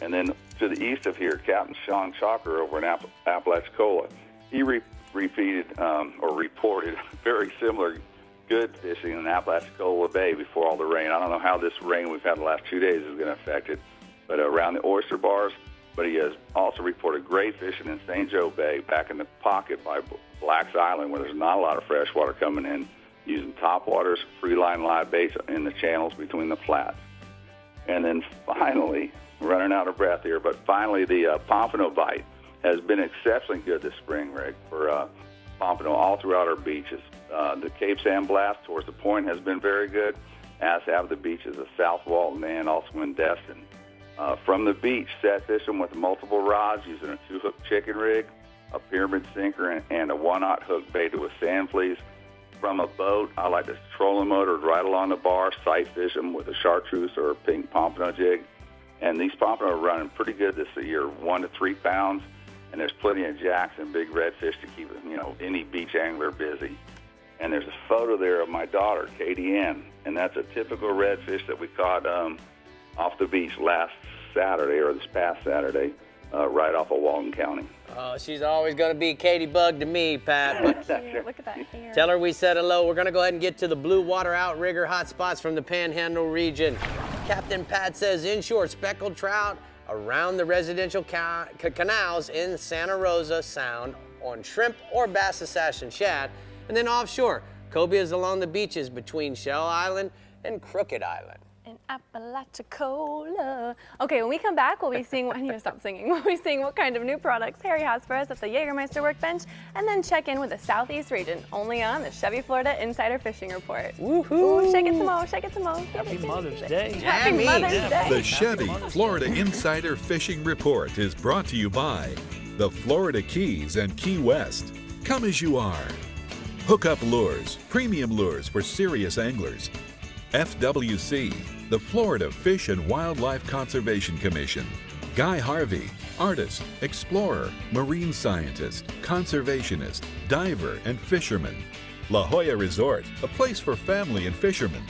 And then to the east of here, Captain Sean Chalker over in Apalachicola, he reported very similar good fishing in Apalachicola Bay before all the rain. I don't know how this rain we've had the last 2 days is going to affect it, but around the oyster bars. But he has also reported great fishing in St. Joe Bay, back in the pocket by Black's Island, where there's not a lot of fresh water coming in, using topwaters, free-line live baits in the channels between the flats. And then finally, running out of breath here, but finally the pompano bite has been exceptionally good this spring, Rick, for pompano all throughout our beaches. The Cape San Blast towards the point has been very good, as have the beaches of South Walton and also in Destin. From the beach, set fishing with multiple rods using a 2-hook chicken rig, a pyramid sinker, and a 1/0 hook baited with sand fleas. From a boat, I like to trolling motor right along the bar, sight fish them with a chartreuse or a pink pompano jig. And these pompano are running pretty good this year, 1 to 3 pounds, and there's plenty of jacks and big redfish to keep any beach angler busy. And there's a photo there of my daughter, Katie Ann, and that's a typical redfish that we caught off the beach last Saturday, or this past Saturday, right off of Walton County. Oh, she's always going to be Katie Bug to me, Pat. Look at that hair. Tell her we said hello. We're going to go ahead and get to the blue water outrigger hotspots from the Panhandle region. Captain Pat says inshore speckled trout around the residential canals in Santa Rosa Sound on shrimp or bass, sash, and shad. And then offshore, cobias along the beaches between Shell Island and Crooked Island. In Apalachicola. Okay, when we come back, we'll be seeing I need to stop singing. We'll be seeing what kind of new products Harry has for us at the Jägermeister workbench, and then check in with the Southeast region, only on the Chevy Florida Insider Fishing Report. Woohoo! Ooh, shake it some more, shake it some more. Happy Mother's Day. Happy Mother's Day. The Chevy Florida Insider Fishing Report is brought to you by the Florida Keys and Key West. Come as you are. Hookup Lures, premium lures for serious anglers. FWC, the Florida Fish and Wildlife Conservation Commission. Guy Harvey, artist, explorer, marine scientist, conservationist, diver, and fisherman. La Jolla Resort, a place for family and fishermen.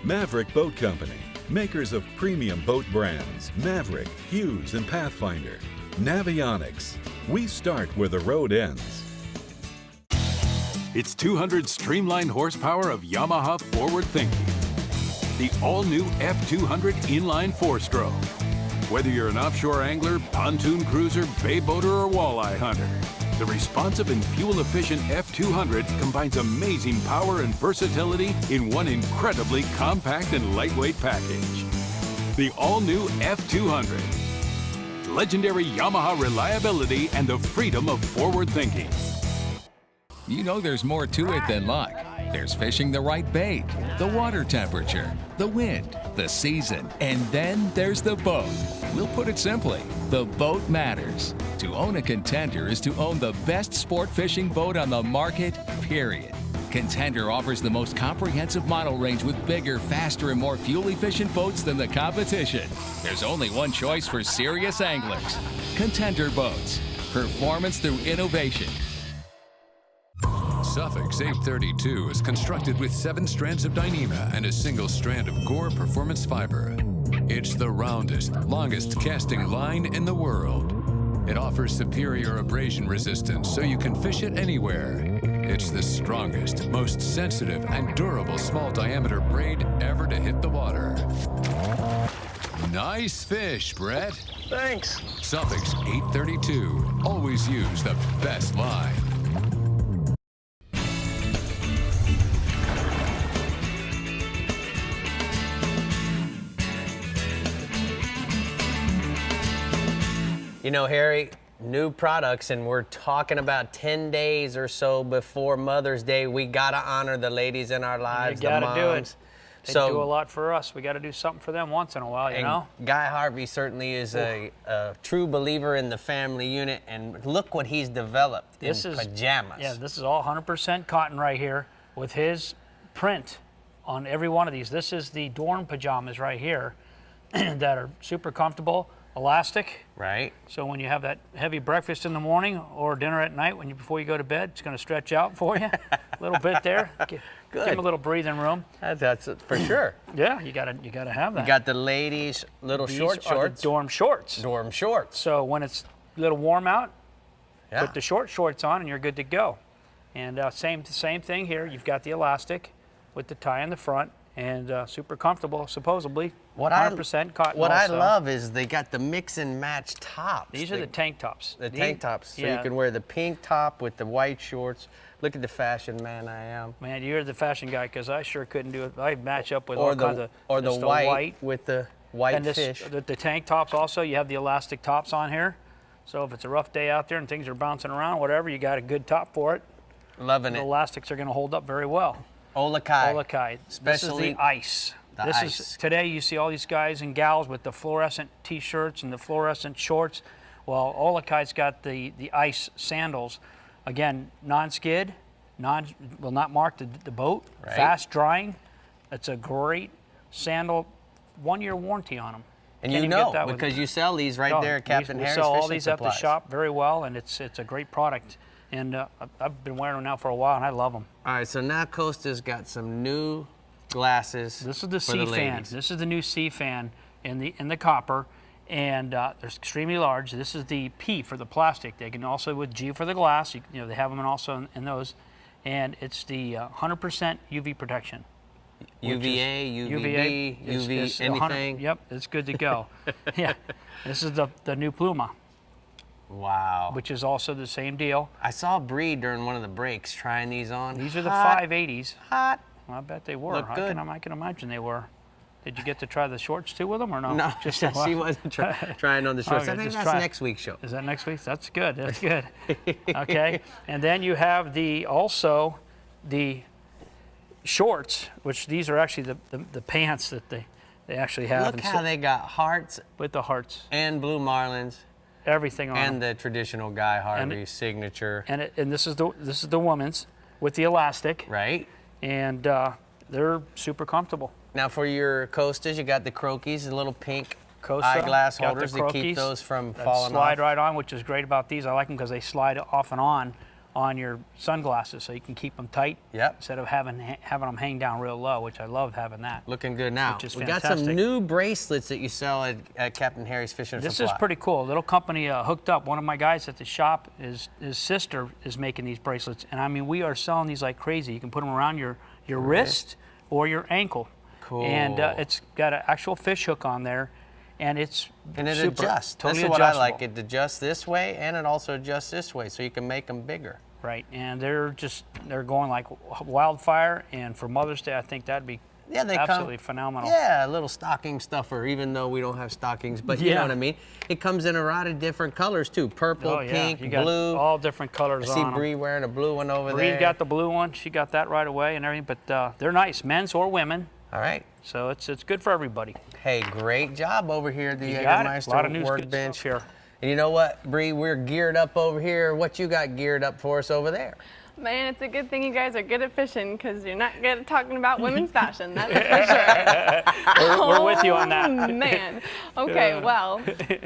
Maverick Boat Company, makers of premium boat brands, Maverick, Hughes, and Pathfinder. Navionics, we start where the road ends. It's 200 streamlined horsepower of Yamaha forward thinking. The all-new F200 inline 4-stroke. Whether you're an offshore angler, pontoon cruiser, bay boater, or walleye hunter, the responsive and fuel-efficient F200 combines amazing power and versatility in one incredibly compact and lightweight package. The all-new F200. Legendary Yamaha reliability and the freedom of forward thinking. You know there's more to it than luck. There's fishing the right bait, the water temperature, the wind, the season, and then there's the boat. We'll put it simply, the boat matters. To own a Contender is to own the best sport fishing boat on the market, period. Contender offers the most comprehensive model range with bigger, faster, and more fuel-efficient boats than the competition. There's only one choice for serious anglers. Contender Boats. Performance through innovation. Suffix 832 is constructed with 7 strands of Dyneema and a single strand of Gore Performance Fiber. It's the roundest, longest casting line in the world. It offers superior abrasion resistance so you can fish it anywhere. It's the strongest, most sensitive, and durable small diameter braid ever to hit the water. Nice fish, Brett. Thanks. Suffix 832. Always use the best line. You know, Harry, new products, and we're talking about 10 days or so before Mother's Day. We got to honor the ladies in our lives, You got the to do it. moms. They do a lot for us. We got to do something for them once in a while, you know? Guy Harvey certainly is a true believer in the family unit, and look what he's developed in pajamas. Yeah, this is all 100% cotton right here with his print on every one of these. This is the dorm pajamas right here that are super comfortable. Elastic. Right. So when you have that heavy breakfast in the morning or dinner at night before you go to bed, it's going to stretch out for you a little bit there. Give them a little breathing room. That's for sure. Yeah, you got to have that. You got the ladies' little These short are shorts. the dorm shorts. Dorm shorts. So when it's a little warm out, put the short shorts on and you're good to go. And same thing here. You've got the elastic with the tie in the front and super comfortable, supposedly. 100% cotton. What also. I love is they got the mix and match tops. These are the tank tops. The tank tops. So you can wear the pink top with the white shorts. Look at the fashion man I am. Man, you're the fashion guy because I sure couldn't do it. I match up with all kinds of. Or the white with the white and fish. The tank tops also. You have the elastic tops on here. So if it's a rough day out there and things are bouncing around, whatever, you got a good top for it. Loving it. The elastics are going to hold up very well. Olakai. Olakai. Especially this is the ice. This is today you see all these guys and gals with the fluorescent t-shirts and the fluorescent shorts. Well, Olakai's got the ice sandals. Again, non-skid, will not mark the boat. Right. Fast drying. It's a great sandal. 1-year warranty on them. And Can't you even know get that because you sell these right there at Captain Harris We sell all Fishing these at the Supplies. shop very well, and it's a great product. And I've been wearing them now for a while, and I love them. All right, so now Costa's got some new glasses. This is the for C the fan. ladies. This is the new C fan in the copper, and they're extremely large. This is the P for the plastic. They can also with G for the glass. You know they have them also in those, and it's the 100% UV protection. UVA, UVB, UV, anything. Yep, it's good to go. Yeah, this is the new Pluma. Wow. Which is also the same deal. I saw Brie during one of the breaks trying these on. These are the Hot. 580s. Hot. Well, I bet they were. Look good. I can imagine they were. Did you get to try the shorts too with them or no? No, Just she wasn't trying on the shorts. I think that's next week's show. Is that next week? That's good. That's good. Okay. And then you have also the shorts, which these are actually the pants that they actually have. Look how they got hearts. With the hearts. And blue marlins. Everything on and them. The traditional Guy Harvey signature. And this is the woman's with the elastic. Right. And they're super comfortable. Now for your Costas, you got the Crokies, the little pink Costa, eyeglass got holders the to keep Crokies those from that falling slide off. right on, which is great about these. I like them because they slide off and on your sunglasses, so you can keep them tight. Yep. Instead of having them hang down real low, which I love having that. Looking good now. Which is we fantastic. got some new bracelets that you sell at Captain Harry's Fishing This Supply. is pretty cool. A little company hooked up. One of my guys at the shop, his sister is making these bracelets, and I mean we are selling these like crazy. You can put them around your wrist or your ankle. Cool. And it's got an actual fish hook on there. and it adjusts. That's totally what I adjustable. like. It adjusts this way, and it also adjusts this way, so you can make them bigger. Right, and they're going like wildfire. And for Mother's Day, I think that'd be absolutely phenomenal. Yeah, a little stocking stuffer, even though we don't have stockings, but you know what I mean. It comes in a lot of different colors too: purple, pink, you got blue. all different colors. I see on Brie wearing a blue one over there. Brie got the blue one. She got that right away and everything. But they're nice, men's or women. All right. So it's good for everybody. Hey, great job over here at the You got it. A lot of Jägermeister new workbench here. And you know what, Brie, we're geared up over here. What you got geared up for us over there? Man, it's a good thing you guys are good at fishing because you're not good at talking about women's fashion, that's for sure. we're with you on that. Oh, man. Okay, well,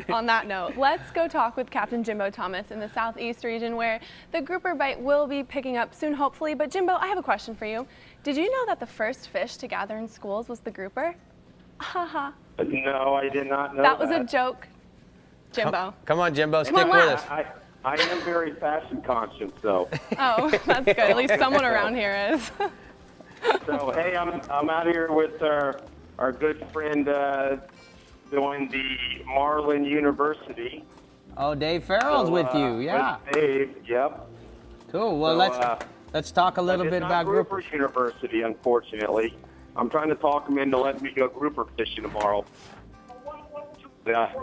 on that note, let's go talk with Captain Jimbo Thomas in the southeast region where the grouper bite will be picking up soon, hopefully. But Jimbo, I have a question for you. Did you know that the first fish to gather in schools was the grouper? Haha. No, I did not know that. Was a joke, Jimbo. Come on, Jimbo, stick with us. I am very fashion conscious, though. Oh, that's good. At least someone around here is. So, hey, I'm out here with our good friend doing the Marlin University. Oh, Dave Farrell's with you, yeah. With Dave, yep. Cool. Well, let's talk a little bit about Grouper University. Unfortunately, I'm trying to talk them into letting me go grouper fishing tomorrow. Yeah.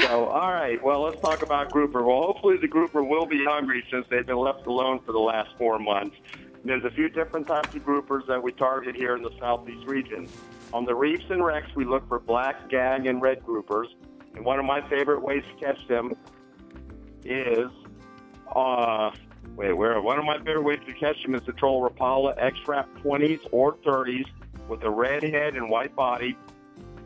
So, all right, well, let's talk about grouper. Well, hopefully the grouper will be hungry since they've been left alone for the last 4 months. There's a few different types of groupers that we target here in the southeast region. On the reefs and wrecks, we look for black, gag, and red groupers. And one of my favorite ways to catch them is, one of my favorite ways to catch them is to troll Rapala X-Wrap 20s or 30s with a red head and white body.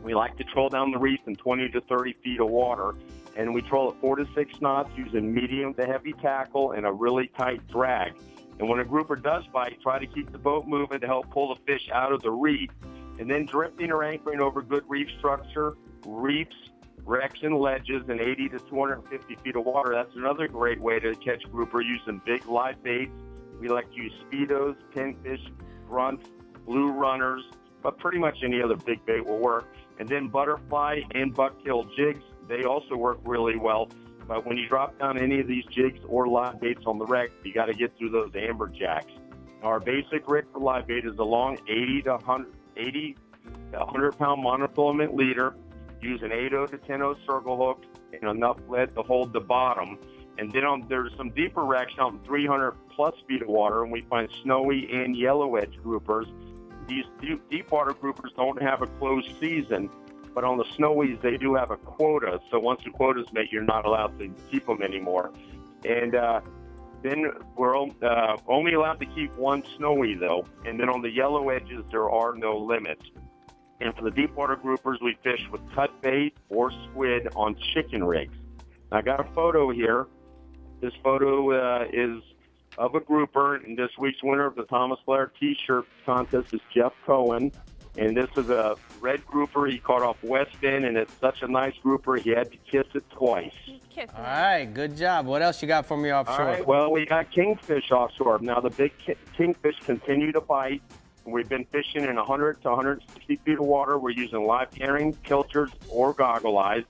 We like to troll down the reef in 20 to 30 feet of water, and we troll at 4 to 6 knots using medium to heavy tackle and a really tight drag. And when a grouper does bite, try to keep the boat moving to help pull the fish out of the reef, and then drifting or anchoring over good reef structure, reefs, wrecks, and ledges in 80 to 250 feet of water. That's another great way to catch grouper using big live baits. We like to use speedos, pinfish, grunts, blue runners, but pretty much any other big bait will work. And then butterfly and bucktail jigs, they also work really well. But when you drop down any of these jigs or live baits on the wreck, you got to get through those amberjacks. Our basic rig for live bait is a long 80 to 100 pound monofilament leader, use an 8/0 to 10/0 circle hook and enough lead to hold the bottom. And then there's some deeper wrecks out in 300 plus feet of water, and we find snowy and yellow edge groupers. These deep water groupers don't have a closed season, but on the snowies, they do have a quota. So once the quota's met, you're not allowed to keep them anymore. And then we're only allowed to keep one snowy, though. And then on the yellow edges, there are no limits. And for the deep water groupers, we fish with cut bait or squid on chicken rigs. I got a photo here. This photo is of a grouper, and this week's winner of the Thomas Laird T-shirt contest is Jeff Cohen, and this is a red grouper he caught off West Bend, and it's such a nice grouper he had to kiss it twice. All right, good job. What else you got for me offshore? All right, well, we got kingfish offshore. Now, the big kingfish continue to bite. We've been fishing in 100 to 160 feet of water. We're using live herring, pilchards, or goggle eyes.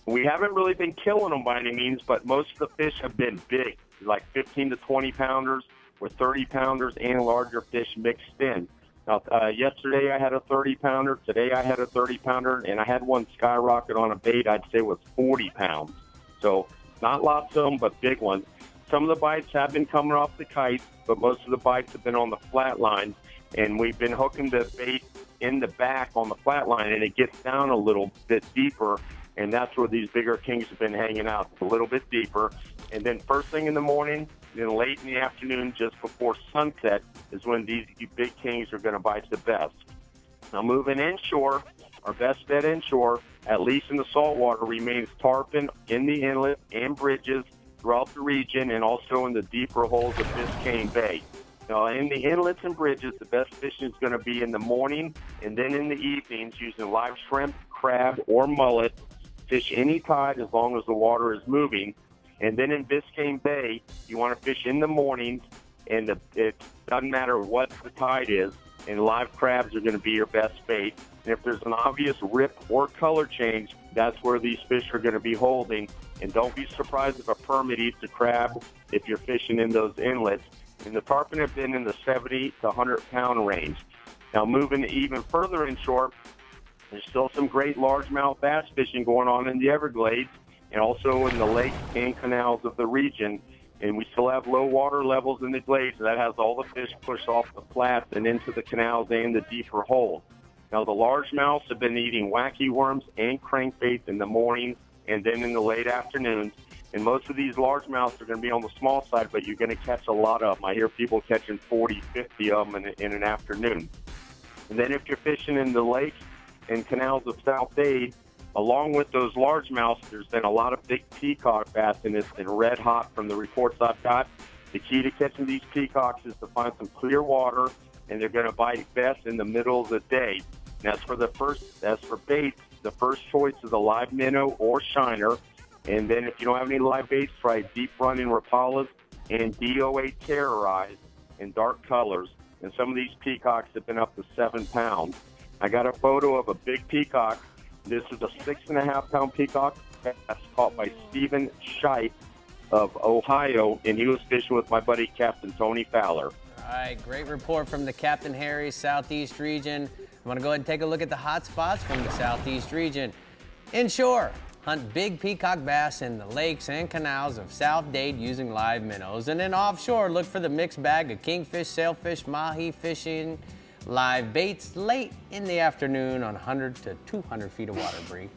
We haven't really been killing them by any means, but most of the fish have been big, like 15 to 20 pounders with 30 pounders and larger fish mixed in. Now, yesterday I had a 30 pounder. Today I had a 30 pounder, and I had one skyrocket on a bait I'd say was 40 pounds. So not lots of them, but big ones. Some of the bites have been coming off the kite, but most of the bites have been on the flat lines, and we've been hooking the bait in the back on the flat line, and it gets down a little bit deeper, and that's where these bigger kings have been hanging out, a little bit deeper. And then first thing in the morning, then late in the afternoon, just before sunset, is when these big kings are going to bite the best. Now moving inshore, our best bet inshore, at least in the saltwater, remains tarpon in the inlet and bridges throughout the region, and also in the deeper holes of Biscayne Bay. Now, in the inlets and bridges, the best fishing is going to be in the morning and then in the evenings using live shrimp, crab, or mullet. Fish any tide as long as the water is moving. And then in Biscayne Bay, you want to fish in the mornings, and it doesn't matter what the tide is. and live crabs are going to be your best bait. And if there's an obvious rip or color change, that's where these fish are going to be holding. And don't be surprised if a permit eats a crab if you're fishing in those inlets. And the tarpon have been in the 70 to 100-pound range. Now, moving even further inshore, there's still some great largemouth bass fishing going on in the Everglades and also in the lakes and canals of the region. And we still have low water levels in the glades. That has all the fish pushed off the flats and into the canals and the deeper holes. Now, the largemouths have been eating wacky worms and crankbaits in the mornings and then in the late afternoons. And most of these largemouths are going to be on the small side, but you're going to catch a lot of them. I hear people catching 40, 50 of them in an afternoon. And then if you're fishing in the lakes and canals of South Dade, along with those largemouths, there's been a lot of big peacock bass, and it's been red hot from the reports I've got. The key to catching these peacocks is to find some clear water, and they're going to bite best in the middle of the day. And as for bait, the first choice is a live minnow or shiner. And then if you don't have any live baits, try deep running rapalas and DOA terrorize in dark colors. And some of these peacocks have been up to 7 pounds. I got a photo of a big peacock. This is a 6.5-pound peacock that's caught by Stephen Scheidt of Ohio, and he was fishing with my buddy Captain Tony Fowler. All right, great report from the Captain Harry's Southeast region. I'm going to go ahead and take a look at the hot spots from the Southeast region. Inshore, hunt big peacock bass in the lakes and canals of South Dade using live minnows. And then offshore, look for the mixed bag of kingfish, sailfish, mahi fishing, live baits late in the afternoon on 100 to 200 feet of water, Brie.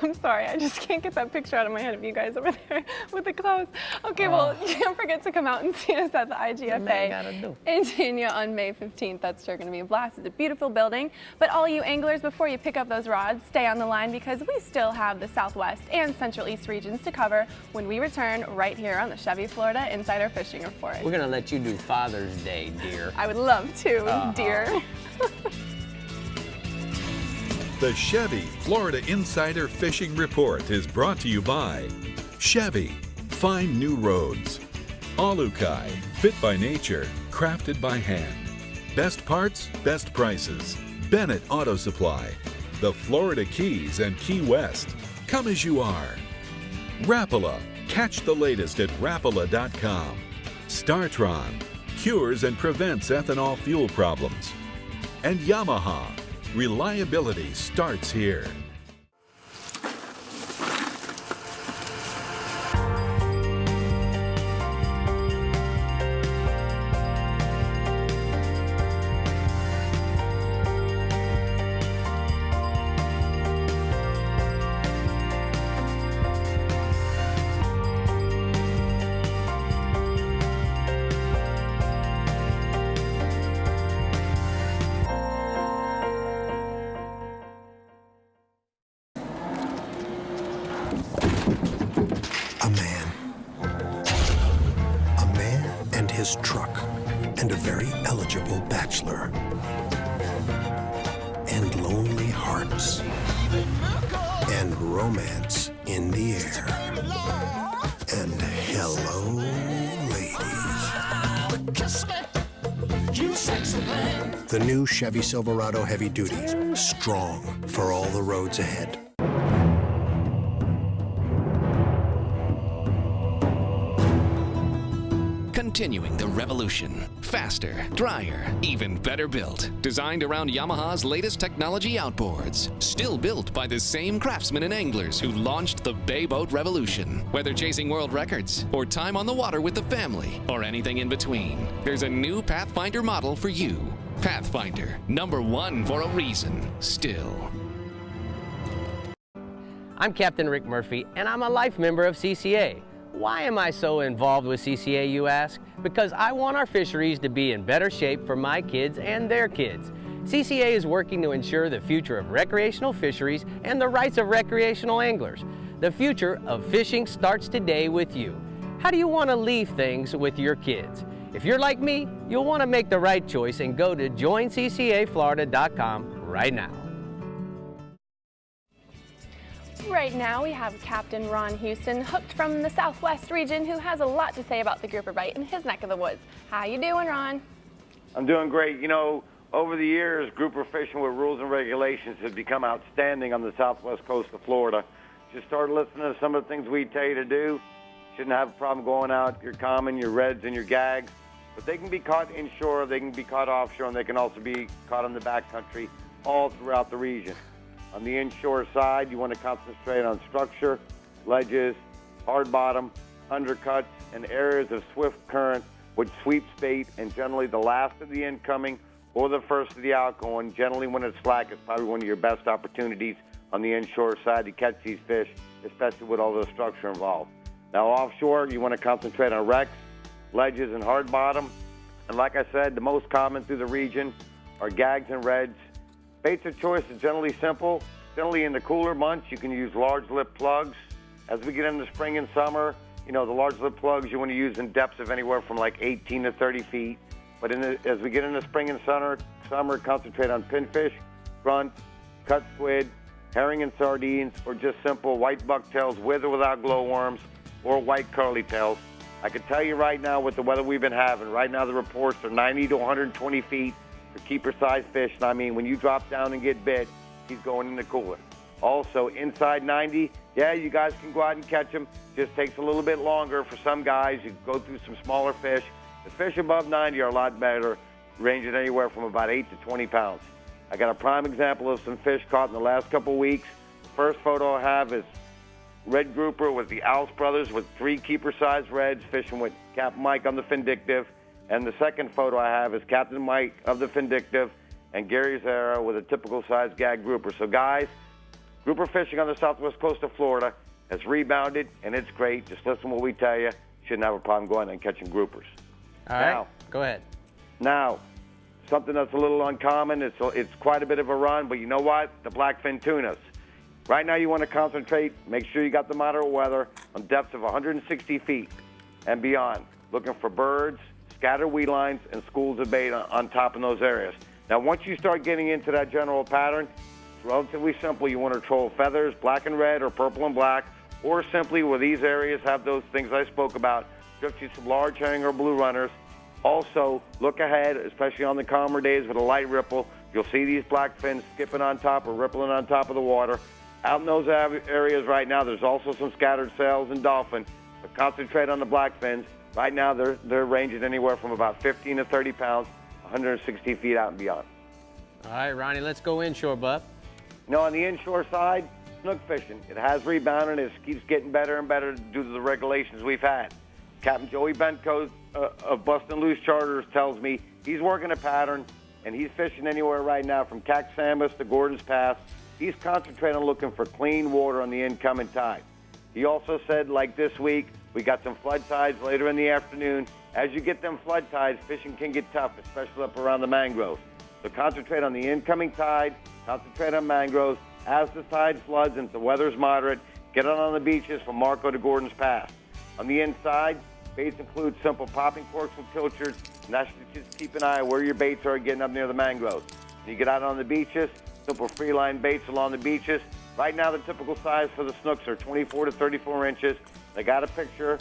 I'm sorry, I just can't get that picture out of my head of you guys over there with the clothes. Okay, well, don't forget to come out and see us at the IGFA in Dania on May 15th. That's sure going to be a blast. It's a beautiful building. But all you anglers, before you pick up those rods, stay on the line because we still have the Southwest and Central East regions to cover when we return right here on the Chevy Florida Insider Fishing Report. We're going to let you do Father's Day, dear. I would love to, dear. The Chevy Florida Insider Fishing Report is brought to you by Chevy, find new roads. Alukai, fit by nature, crafted by hand. Best parts, best prices. Bennett Auto Supply. The Florida Keys and Key West. Come as you are. Rapala, catch the latest at rapala.com. Startron, cures and prevents ethanol fuel problems. And YAMAHA, reliability starts here. His truck, and a very eligible bachelor. And lonely hearts. And romance in the air. And hello, ladies. The new Chevy Silverado Heavy Duty, strong for all the roads ahead. Continuing the revolution. Faster, drier, even better built. Designed around Yamaha's latest technology outboards. Still built by the same craftsmen and anglers who launched the Bay Boat Revolution. Whether chasing world records, or time on the water with the family, or anything in between, there's a new Pathfinder model for you. Pathfinder, #1 for a reason, still. I'm Captain Rick Murphy, and I'm a life member of CCA. Why am I so involved with CCA, you ask? Because I want our fisheries to be in better shape for my kids and their kids. CCA is working to ensure the future of recreational fisheries and the rights of recreational anglers. The future of fishing starts today with you. How do you want to leave things with your kids? If you're like me, you'll want to make the right choice and go to joinccaflorida.com right now. Right now we have Captain Ron Houston, hooked from the Southwest region, who has a lot to say about the grouper bite in his neck of the woods. How you doing, Ron? I'm doing great. You know, Over the years, grouper fishing with rules and regulations has become outstanding on the southwest coast of Florida. Just start listening to some of the things we tell you to do. Shouldn't have a problem going out your common, your reds, and your gags. But they can be caught inshore, they can be caught offshore, and they can also be caught in the backcountry all throughout the region. On the inshore side, you want to concentrate on structure, ledges, hard bottom, undercuts, and areas of swift current, which sweeps bait, and generally the last of the incoming or the first of the outgoing. Generally, when it's slack, it's probably one of your best opportunities on the inshore side to catch these fish, especially with all the structure involved. Now, offshore, you want to concentrate on wrecks, ledges, and hard bottom. And like I said, the most common through the region are gags and reds. Baits of choice is generally simple. Generally, in the cooler months, you can use large lip plugs. As we get into spring and summer, the large lip plugs you want to use in depths of anywhere from like 18 to 30 feet. But as we get into spring and summer, concentrate on pinfish, grunt, cut squid, herring and sardines, or just simple white bucktails with or without glowworms, or white curly tails. I can tell you right now with the weather we've been having, right now the reports are 90 to 120 feet for keeper-sized fish. And I mean, when you drop down and get bit, he's going in the cooler. Also, inside 90, yeah, you guys can go out and catch them. Just takes a little bit longer for some guys. You go through some smaller fish. The fish above 90 are a lot better, ranging anywhere from about 8 to 20 pounds. I got a prime example of some fish caught in the last couple weeks. The first photo I have is red grouper with the Owls brothers with 3 keeper-sized reds fishing with Captain Mike on the Vindictive. And the second photo I have is Captain Mike of the Vindictive and Gary Zara with a typical size gag grouper. So guys, grouper fishing on the southwest coast of Florida has rebounded, and it's great. Just listen to what we tell you. Shouldn't have a problem going and catching groupers. All right, go ahead. Now, something that's a little uncommon, it's quite a bit of a run, but you know what? The blackfin tunas. Right now you want to concentrate, make sure you got the moderate weather on depths of 160 feet and beyond, looking for birds, scattered weed lines, and schools of bait on top in those areas. Now, once you start getting into that general pattern, it's relatively simple. You want to troll feathers, black and red or purple and black, or simply where these areas have those things I spoke about, drift you some large herring or blue runners. Also, look ahead, especially on the calmer days with a light ripple. You'll see these blackfins skipping on top or rippling on top of the water. Out in those areas right now, there's also some scattered sails and dolphin, but concentrate on the blackfins. Right now, they're ranging anywhere from about 15 to 30 pounds, 160 feet out and beyond. All right, Ronnie, let's go inshore, bub. On the inshore side, snook fishing. It has rebounded. It keeps getting better and better due to the regulations we've had. Captain Joey Benko of Bustin' Loose Charters tells me he's working a pattern, and he's fishing anywhere right now from Caxamas to Gordon's Pass. He's concentrating on looking for clean water on the incoming tide. He also said, like this week, we got some flood tides later in the afternoon. As you get them flood tides, fishing can get tough, especially up around the mangroves. So concentrate on the incoming tide, concentrate on mangroves. As the tide floods and the weather's moderate, get out on the beaches from Marco to Gordon's Pass. On the inside, baits include simple popping corks with pilchards, and that's just keep an eye on where your baits are getting up near the mangroves. When you get out on the beaches, simple free line baits along the beaches. Right now, the typical size for the snooks are 24 to 34 inches. They got a picture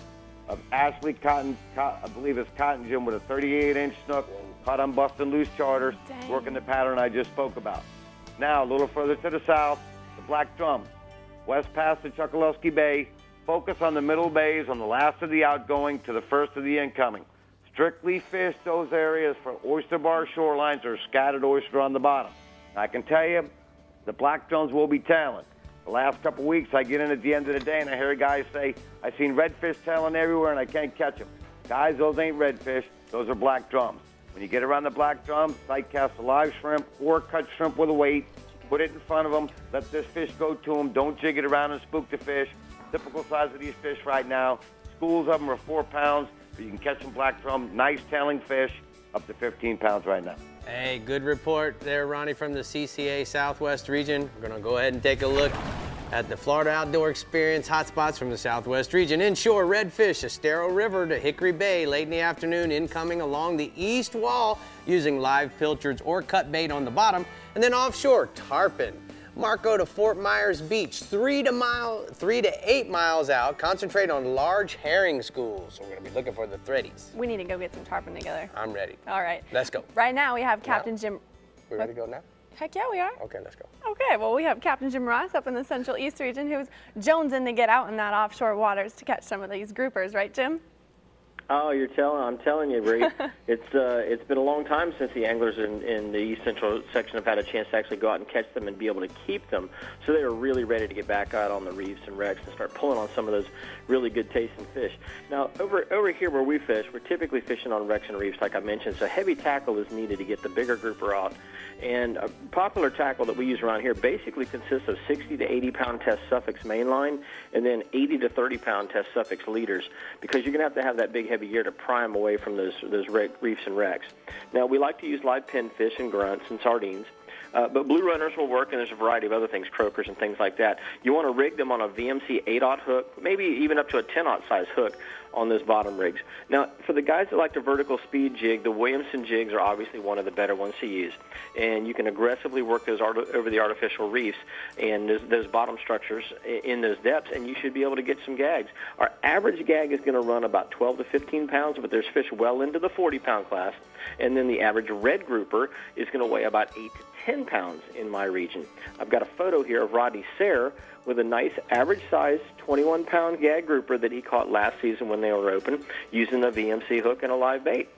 of Ashley Cotton, I believe it's Cotton Jim, with a 38-inch snook caught on Bustin' Loose Charters, working the pattern I just spoke about. Now, a little further to the south, the black drum. West past the Chokoloskee Bay, focus on the middle bays on the last of the outgoing to the first of the incoming. Strictly fish those areas for oyster bar shorelines or scattered oyster on the bottom. I can tell you, the black drums will be tailing. The last couple weeks, I get in at the end of the day and I hear guys say, I've seen redfish tailing everywhere and I can't catch them. Guys, those ain't redfish. Those are black drums. When you get around the black drums, sight cast a live shrimp or cut shrimp with a weight, put it in front of them, let this fish go to them, don't jig it around and spook the fish. Typical size of these fish right now, schools of them are 4 pounds, but you can catch them black drum, nice tailing fish, up to 15 pounds right now. Hey, good report there, Ronnie, from the CCA Southwest region. We're going to go ahead and take a look at the Florida Outdoor Experience hotspots from the Southwest region. Inshore, redfish, Estero River to Hickory Bay late in the afternoon, incoming along the east wall using live pilchards or cut bait on the bottom. And then offshore, tarpon. Marco to Fort Myers Beach, 3 to 8 miles out. Concentrate on large herring schools. So we're going to be looking for the threadies. We need to go get some tarpon together. I'm ready. All right. Let's go. Right now we have Captain Jim We ready to go now? Heck yeah, we are. Okay, let's go. Okay, well, we have Captain Jim Ross up in the Central East region who's jonesing to get out in that offshore waters to catch some of these groupers, right, Jim? Oh, I'm telling you, Brie. It's been a long time since the anglers in the East Central section have had a chance to actually go out and catch them and be able to keep them. So they are really ready to get back out on the reefs and wrecks and start pulling on some of those really good tasting fish. Now, over here where we fish, we're typically fishing on wrecks and reefs, like I mentioned. So heavy tackle is needed to get the bigger grouper out. And a popular tackle that we use around here basically consists of 60 to 80 pound test Suffix mainline and then 80 to 30 pound test Suffix leaders, because you're going to have that big heavy gear to prime away from those reefs and wrecks. Now, we like to use live pinfish and grunts and sardines. But blue runners will work, and there's a variety of other things, croakers and things like that. You want to rig them on a VMC 8/0 hook, maybe even up to a 10/0 size hook on those bottom rigs. Now, for the guys that like the vertical speed jig, the Williamson jigs are obviously one of the better ones to use. And you can aggressively work those over the artificial reefs and those bottom structures in those depths, and you should be able to get some gags. Our average gag is going to run about 12 to 15 pounds, but there's fish well into the 40-pound class. And then the average red grouper is going to weigh about 8 to 10 pounds in my region. I've got a photo here of Rodney Sayre with a nice average-size 21-pound gag grouper that he caught last season when they were open using a VMC hook and a live bait.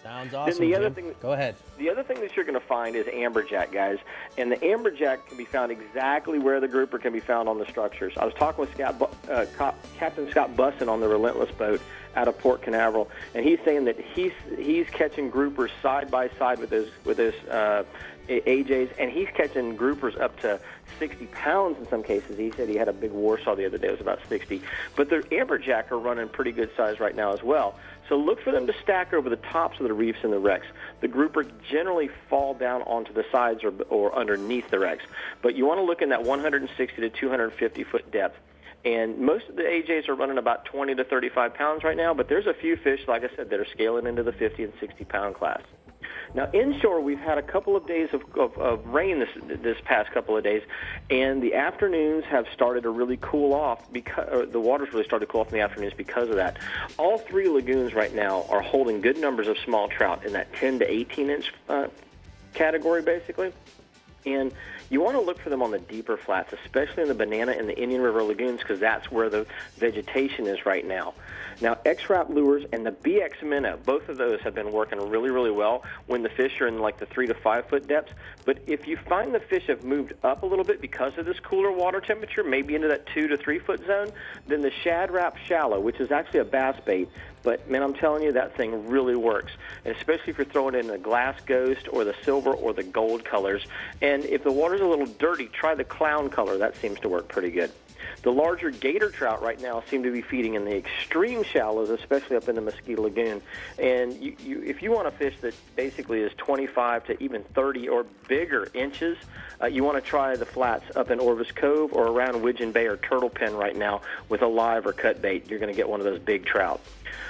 Sounds awesome, Then the other Jim. thing, Go ahead. The other thing that you're going to find is amberjack, guys. And the amberjack can be found exactly where the grouper can be found on the structures. I was talking with Captain Scott Bussin on the Relentless boat out of Port Canaveral, and he's saying that he's catching groupers side by side with his AJs, and he's catching groupers up to 60 pounds in some cases. He said he had a big Warsaw the other day. It was about 60. But the amberjack are running pretty good size right now as well. So look for them to stack over the tops of the reefs and the wrecks. The grouper generally fall down onto the sides or underneath the wrecks. But you want to look in that 160 to 250 foot depth. And most of the AJs are running about 20 to 35 pounds right now, but there's a few fish, like I said, that are scaling into the 50 and 60 pound class. Now, inshore, we've had a couple of days of rain this past couple of days, and the afternoons have started to really cool off because the water's really started to cool off in the afternoons because of that. All three lagoons right now are holding good numbers of small trout in that 10 to 18-inch category, basically. And you want to look for them on the deeper flats, especially in the Banana and the Indian River lagoons, because that's where the vegetation is right now. Now, X-Wrap lures and the BX Minnow, both of those have been working really, really well when the fish are in like the 3 to 5 foot depths. But if you find the fish have moved up a little bit because of this cooler water temperature, maybe into that 2 to 3 foot zone, then the Shad Rap Shallow, which is actually a bass bait, but, man, I'm telling you, that thing really works, and especially if you're throwing it in the glass ghost or the silver or the gold colors. And if the water's a little dirty, try the clown color. That seems to work pretty good. The larger gator trout right now seem to be feeding in the extreme shallows, especially up in the Mosquito Lagoon. And if you want a fish that basically is 25 to even 30 or bigger inches, you want to try the flats up in Orvis Cove or around Widgeon Bay or Turtle Pen right now with a live or cut bait. You're going to get one of those big trout.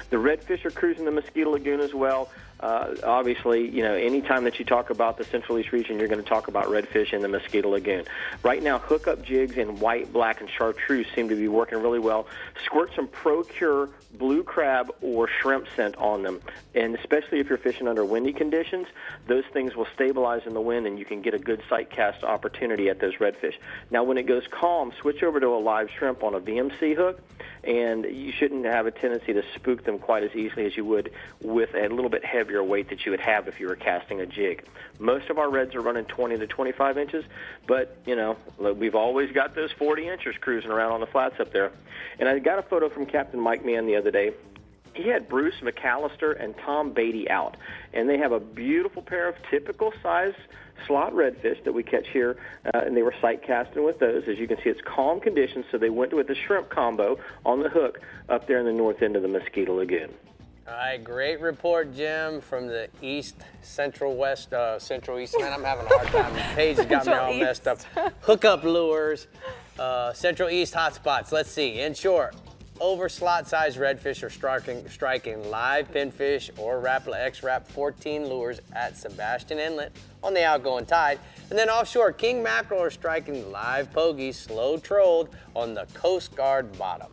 The redfish are cruising the Mosquito Lagoon as well. Obviously, you know, anytime that you talk about the Central East region, you're going to talk about redfish in the Mosquito Lagoon. Right now, hookup jigs in white, black, and chartreuse seem to be working really well. Squirt some Procure blue crab or shrimp scent on them, and especially if you're fishing under windy conditions, those things will stabilize in the wind, and you can get a good sight cast opportunity at those redfish. Now, when it goes calm, switch over to a live shrimp on a VMC hook, and you shouldn't have a tendency to spook them quite as easily as you would with a little bit heavier weight that you would have if you were casting a jig. Most of our reds are running 20 to 25 inches, but, you know, we've always got those 40 inchers cruising around on the flats up there. And I got a photo from Captain Mike Mann the other day. He had Bruce McAllister and Tom Beatty out, and they have a beautiful pair of typical size slot redfish that we catch here, and they were sight casting with those. As you can see, it's calm conditions, so they went with the shrimp combo on the hook up there in the north end of the Mosquito Lagoon. All right, great report, Jim, from the East, Central West, Central East. Man, I'm having a hard time. The page has got me all messed up. Hookup lures, Central East hotspots. Let's see. Inshore, over slot-sized redfish are striking live pinfish or X-Wrap 14 lures at Sebastian Inlet on the outgoing tide. And then offshore, king mackerel are striking live pogies, slow trolled on the Coast Guard bottom.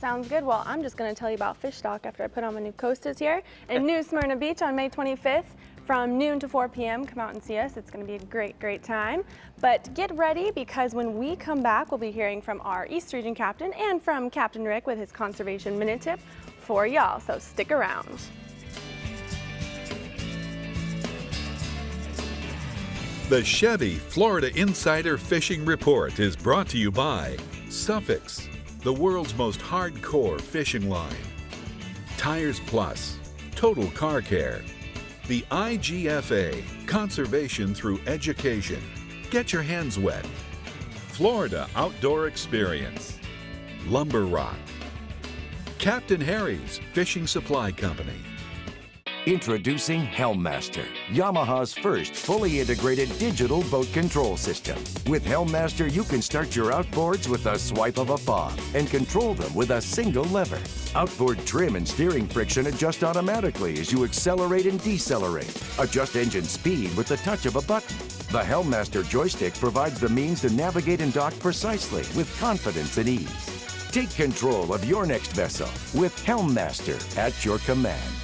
Sounds good. Well, I'm just going to tell you about fish stock after I put on my new coasters here. In New Smyrna Beach on May 25th, from noon to 4 p.m. Come out and see us. It's going to be a great, great time. But get ready, because when we come back, we'll be hearing from our East Region captain and from Captain Rick with his Conservation Minute Tip for y'all. So stick around. The Chevy Florida Insider Fishing Report is brought to you by Suffix, the world's most hardcore fishing line. Tires Plus, Total Car Care. The IGFA, Conservation Through Education. Get your hands wet. Florida Outdoor Experience. Lumber Rock. Captain Harry's Fishing Supply Company. Introducing Helmmaster, Yamaha's first fully integrated digital boat control system. With Helmmaster, you can start your outboards with a swipe of a paw and control them with a single lever. Outboard trim and steering friction adjust automatically as you accelerate and decelerate. Adjust engine speed with the touch of a button. The Helmmaster joystick provides the means to navigate and dock precisely with confidence and ease. Take control of your next vessel with Helmmaster at your command.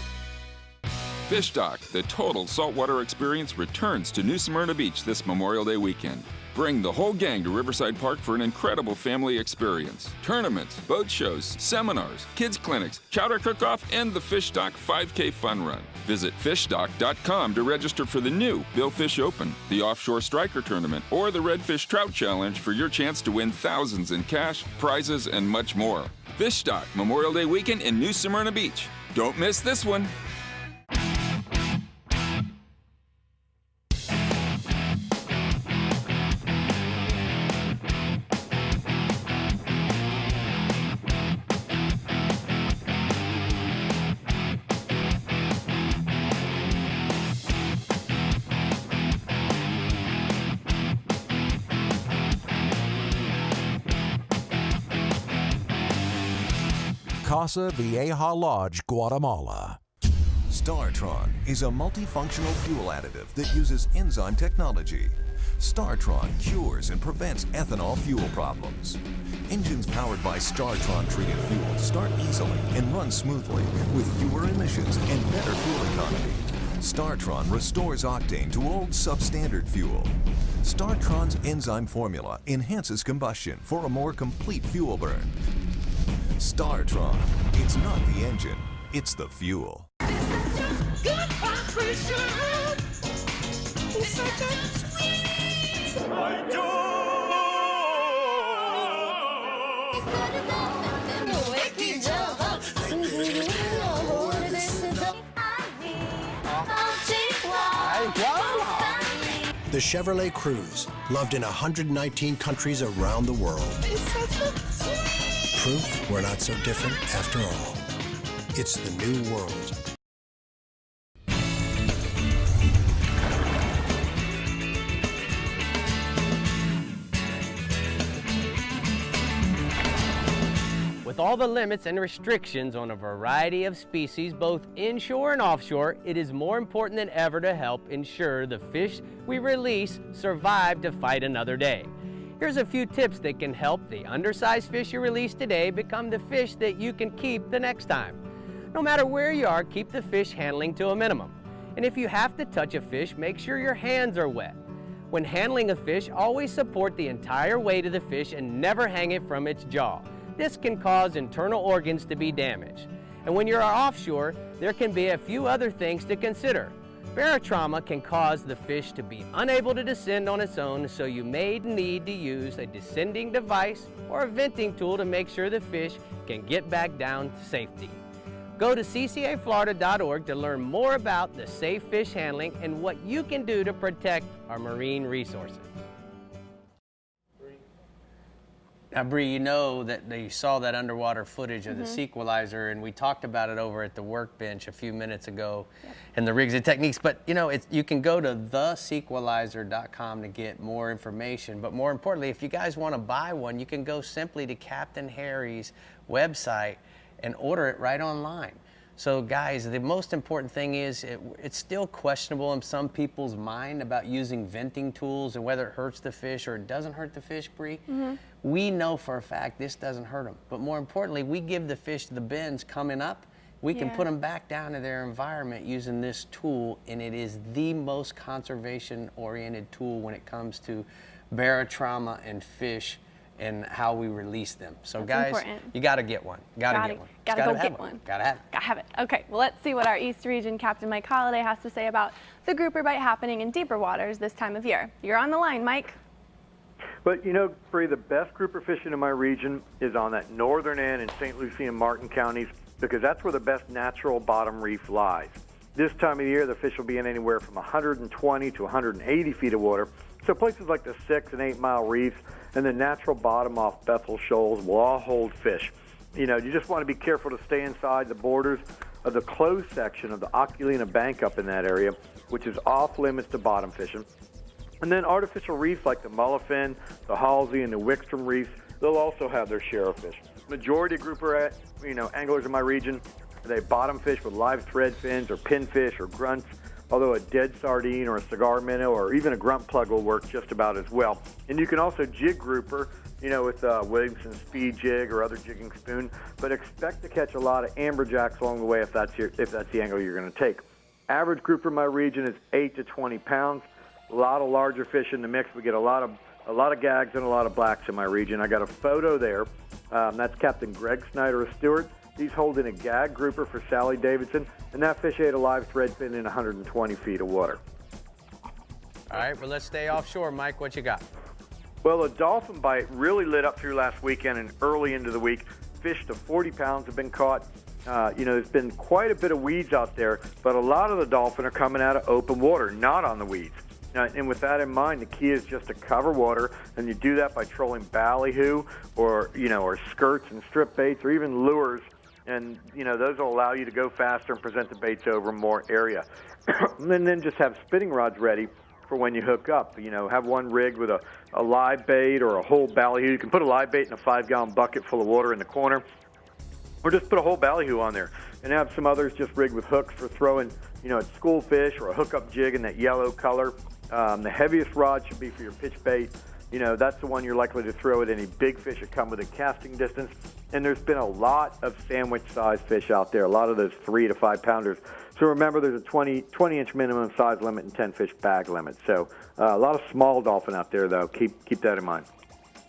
Fish Dock, the total saltwater experience, returns to New Smyrna Beach this Memorial Day weekend. Bring the whole gang to Riverside Park for an incredible family experience. Tournaments, boat shows, seminars, kids clinics, chowder cook-off, and the Fish Dock 5K Fun Run. Visit fishdock.com to register for the new Bill Fish Open, the Offshore Striker Tournament, or the Redfish Trout Challenge for your chance to win thousands in cash, prizes, and much more. Fish Dock, Memorial Day weekend in New Smyrna Beach. Don't miss this one. Casa Vieja Lodge, Guatemala. StarTron is a multifunctional fuel additive that uses enzyme technology. StarTron cures and prevents ethanol fuel problems. Engines powered by StarTron treated fuel start easily and run smoothly with fewer emissions and better fuel economy. StarTron restores octane to old substandard fuel. StarTron's enzyme formula enhances combustion for a more complete fuel burn. StarTron, it's not the engine, it's the fuel. The Chevrolet Cruze, loved in 119 countries around the world. Proof we're not so different after all. It's the new world. With all the limits and restrictions on a variety of species, both inshore and offshore, it is more important than ever to help ensure the fish we release survive to fight another day. Here's a few tips that can help the undersized fish you release today become the fish that you can keep the next time. No matter where you are, keep the fish handling to a minimum. And if you have to touch a fish, make sure your hands are wet. When handling a fish, always support the entire weight of the fish and never hang it from its jaw. This can cause internal organs to be damaged. And when you're offshore, there can be a few other things to consider. Barotrauma can cause the fish to be unable to descend on its own, so you may need to use a descending device or a venting tool to make sure the fish can get back down to safety. Go to ccaflorida.org to learn more about the safe fish handling and what you can do to protect our marine resources. Now, Brie, you know that you saw that underwater footage of the sequelizer, and we talked about it over at the workbench a few minutes ago, and the rigs and techniques. But you know, you can go to thesequelizer.com to get more information. But more importantly, if you guys want to buy one, you can go simply to Captain Harry's website and order it right online. So guys, the most important thing is it's still questionable in some people's mind about using venting tools and whether it hurts the fish or it doesn't hurt the fish, Brie. We know for a fact this doesn't hurt them. But more importantly, we give the fish the bends coming up. we can put them back down to their environment using this tool, and it is the most conservation-oriented tool when it comes to barotrauma and fish and how we release them. So That's guys, important. you got to get one. Got to get one. Gotta Just go have get one. Gotta have it. Gotta have it. Okay, well, let's see what our East Region Captain Mike Holliday has to say about the grouper bite happening in deeper waters this time of year. You're on the line, Mike. But, you know, Brie, the best grouper fishing in my region is on that northern end in St. Lucie and Martin counties, because that's where the best natural bottom reef lies. This time of year, the fish will be in anywhere from 120 to 180 feet of water. So places like the 6 and 8 mile reefs and the natural bottom off Bethel shoals will all hold fish. You know, you just want to be careful to stay inside the borders of the closed section of the Oculina Bank up in that area, which is off limits to bottom fishing. And then artificial reefs like the Mullifin, the Halsey, and the Wickstrom reefs, they'll also have their share of fish. Majority of grouper, anglers in my region, they bottom fish with live thread fins or pinfish or grunts, although a dead sardine or a cigar minnow or even a grunt plug will work just about as well. And you can also jig grouper, you know, with Williamson speed jig or other jigging spoon, but expect to catch a lot of amberjacks along the way if that's the angle you're going to take. Average grouper in my region is 8 to 20 pounds. A lot of larger fish in the mix. We get a lot of gags and a lot of blacks in my region. I got a photo there. That's Captain Greg Snyder of Stewart. He's holding a gag grouper for Sally Davidson, and that fish ate a live thread fin in 120 feet of water. All right, well, let's stay offshore. Mike, what you got? Well, the dolphin bite really lit up through last weekend and early into the week. Fish to 40 pounds have been caught. There's been quite a bit of weeds out there, but a lot of the dolphin are coming out of open water, not on the weeds. And with that in mind, the key is just to cover water, and you do that by trolling ballyhoo or skirts and strip baits or even lures. And, those will allow you to go faster and present the baits over more area. And then just have spinning rods ready for when you hook up. Have one rigged with a live bait or a whole ballyhoo. You can put a live bait in a 5-gallon bucket full of water in the corner, or just put a whole ballyhoo on there. And have some others just rigged with hooks for throwing, at school fish or a hookup jig in that yellow color. The heaviest rod should be for your pitch bait. That's the one you're likely to throw at any big fish that come within casting distance. And there's been a lot of sandwich-sized fish out there, a lot of those 3 to 5 pounders. So remember, there's a 20-inch minimum size limit and 10-fish bag limit. So a lot of small dolphin out there, though. Keep that in mind.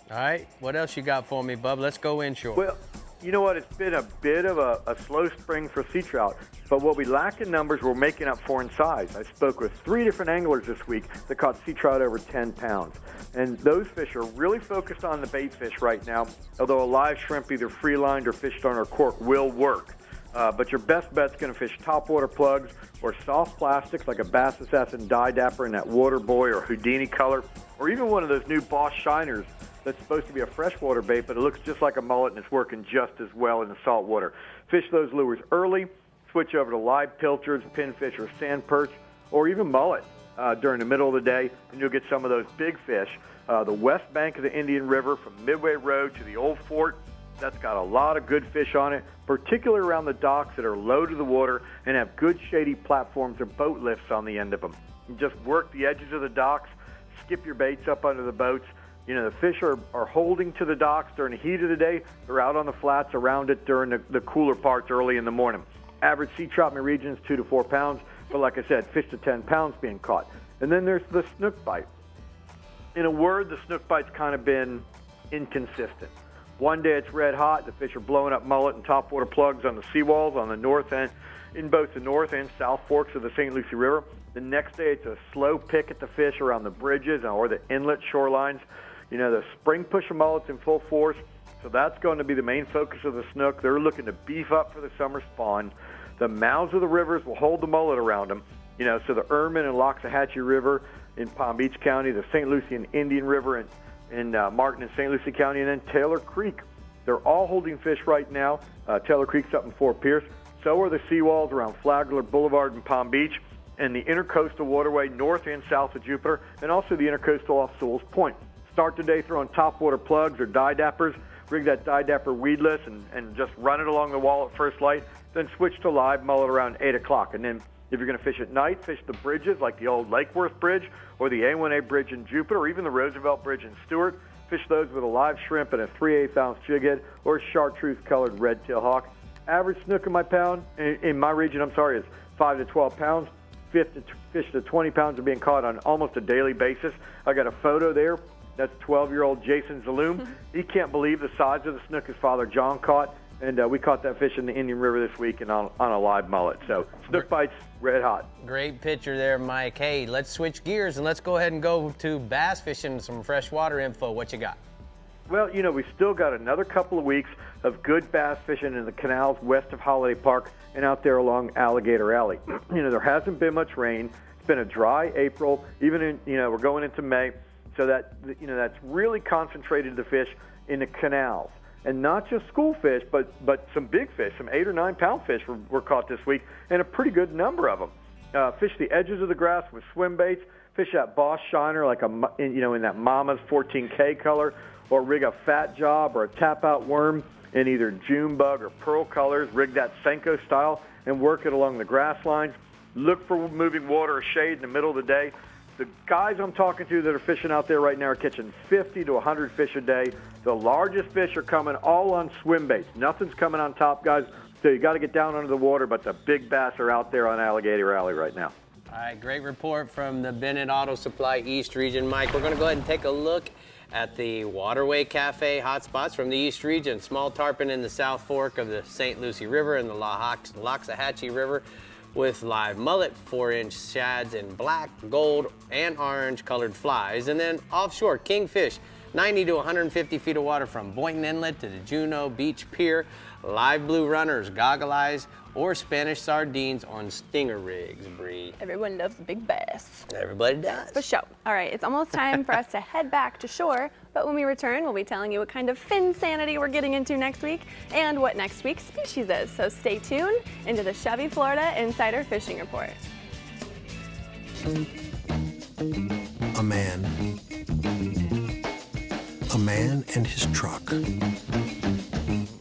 All right, what else you got for me, bub? Let's go inshore. Well, you know what? It's been a bit of a slow spring for sea trout, but what we lack in numbers, we're making up for in size. I spoke with 3 different anglers this week that caught sea trout over 10 pounds. And those fish are really focused on the bait fish right now, although a live shrimp, either free-lined or fished on or cork, will work. But your best bet's going to fish topwater plugs or soft plastics like a Bass Assassin Dye Dapper in that Water Boy or Houdini color, or even one of those new Boss Shiners that's supposed to be a freshwater bait, but it looks just like a mullet and it's working just as well in the salt water. Fish those lures early, switch over to live pilchards, pinfish, or sand perch, or even mullet during the middle of the day, and you'll get some of those big fish. The west bank of the Indian River from Midway Road to the Old Fort, that's got a lot of good fish on it, particularly around the docks that are low to the water and have good shady platforms or boat lifts on the end of them. You just work the edges of the docks, skip your baits up under the boats. The fish are holding to the docks during the heat of the day. They're out on the flats around it during the cooler parts early in the morning. Average sea trout in my region is 2 to 4 pounds, but like I said, fish to 10 pounds being caught. And then there's the snook bite. In a word, the snook bite's kind of been inconsistent. One day it's red hot, the fish are blowing up mullet and topwater plugs on the seawalls on the north end, in both the north and south forks of the St. Lucie River. The next day it's a slow pick at the fish around the bridges or the inlet shorelines. The spring push of mullet's in full force, so that's going to be the main focus of the snook. They're looking to beef up for the summer spawn. The mouths of the rivers will hold the mullet around them. So the Ermine and Loxahatchee River in Palm Beach County, the St. Lucie and Indian River in Martin and St. Lucie County, and then Taylor Creek. They're all holding fish right now. Taylor Creek's up in Fort Pierce. So are the seawalls around Flagler Boulevard in Palm Beach, and the intercoastal waterway north and south of Jupiter, and also the intercoastal off Sewell's Point. Start the day throwing topwater plugs or dye dappers. Rig that dye dapper weedless and just run it along the wall at first light. Then switch to live mullet around 8 o'clock. And then if you're going to fish at night, fish the bridges like the old Lake Worth Bridge or the A1A Bridge in Jupiter or even the Roosevelt Bridge in Stewart. Fish those with a live shrimp and a 3/8 ounce jig head or a chartreuse colored red tail hawk. average snook in my pound, in my region, is 5 to 12 pounds. Fish to 20 pounds are being caught on almost a daily basis. I got a photo there. That's 12-year-old Jason Zaloom. He can't believe the size of the snook his father John caught, and we caught that fish in the Indian River this week and on a live mullet. So snook bites red hot. Great picture there, Mike. Hey, let's switch gears and let's go ahead and go to bass fishing, some freshwater info. What you got? Well, we've still got another couple of weeks of good bass fishing in the canals west of Holiday Park and out there along Alligator Alley. There hasn't been much rain. It's been a dry April. Even in, we're going into May, so that that's really concentrated the fish in the canals, and not just school fish, but some big fish, some 8 or 9 pound fish were caught this week, and a pretty good number of them. Fish the edges of the grass with swim baits. Fish that Boss Shiner like in that Mama's 14K color. Or rig a fat job or a tap-out worm in either June bug or pearl colors. Rig that Senko style and work it along the grass lines. Look for moving water or shade in the middle of the day. The guys I'm talking to that are fishing out there right now are catching 50 to 100 fish a day. The largest fish are coming all on swim baits. Nothing's coming on top, guys. So you got to get down under the water, but the big bass are out there on Alligator Alley right now. All right, great report from the Bennett Auto Supply East region. Mike, we're going to go ahead and take a look at the Waterway Cafe hotspots from the East region. Small tarpon in the South Fork of the St. Lucie River and the Loxahatchee River with live mullet, 4-inch shads in black, gold, and orange colored flies. And then offshore, kingfish, 90 to 150 feet of water from Boynton Inlet to the Juneau Beach Pier. Live blue runners, goggle eyes, or Spanish sardines on stinger rigs, Brie. Everyone loves big bass. Everybody does. For sure. All right, it's almost time for us to head back to shore, but when we return, we'll be telling you what kind of fin sanity we're getting into next week and what next week's species is. So stay tuned into the Chevy Florida Insider Fishing Report. A man and his truck,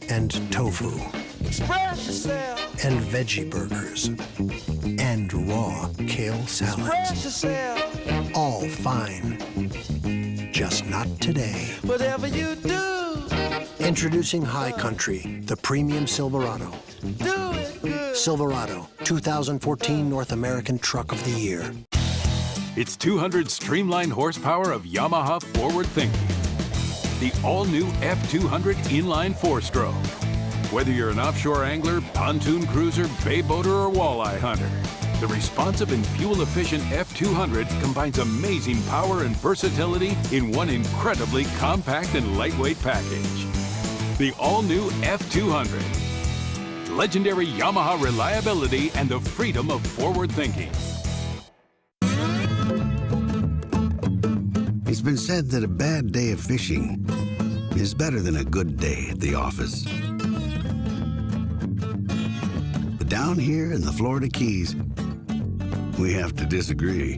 and tofu, Express yourself. and veggie burgers, and raw kale salads. Express yourself. All fine, just not today. Whatever you do, Introducing High Country, the premium Silverado. do it good. Silverado, 2014 North American Truck of the Year. It's 200 streamlined horsepower of Yamaha forward thinking. The all-new F200 inline 4-stroke. Whether you're an offshore angler, pontoon cruiser, bay boater, or walleye hunter, the responsive and fuel-efficient F200 combines amazing power and versatility in one incredibly compact and lightweight package. The all-new F200. Legendary Yamaha reliability and the freedom of forward thinking. It's been said that a bad day of fishing is better than a good day at the office. But down here in the Florida Keys, we have to disagree.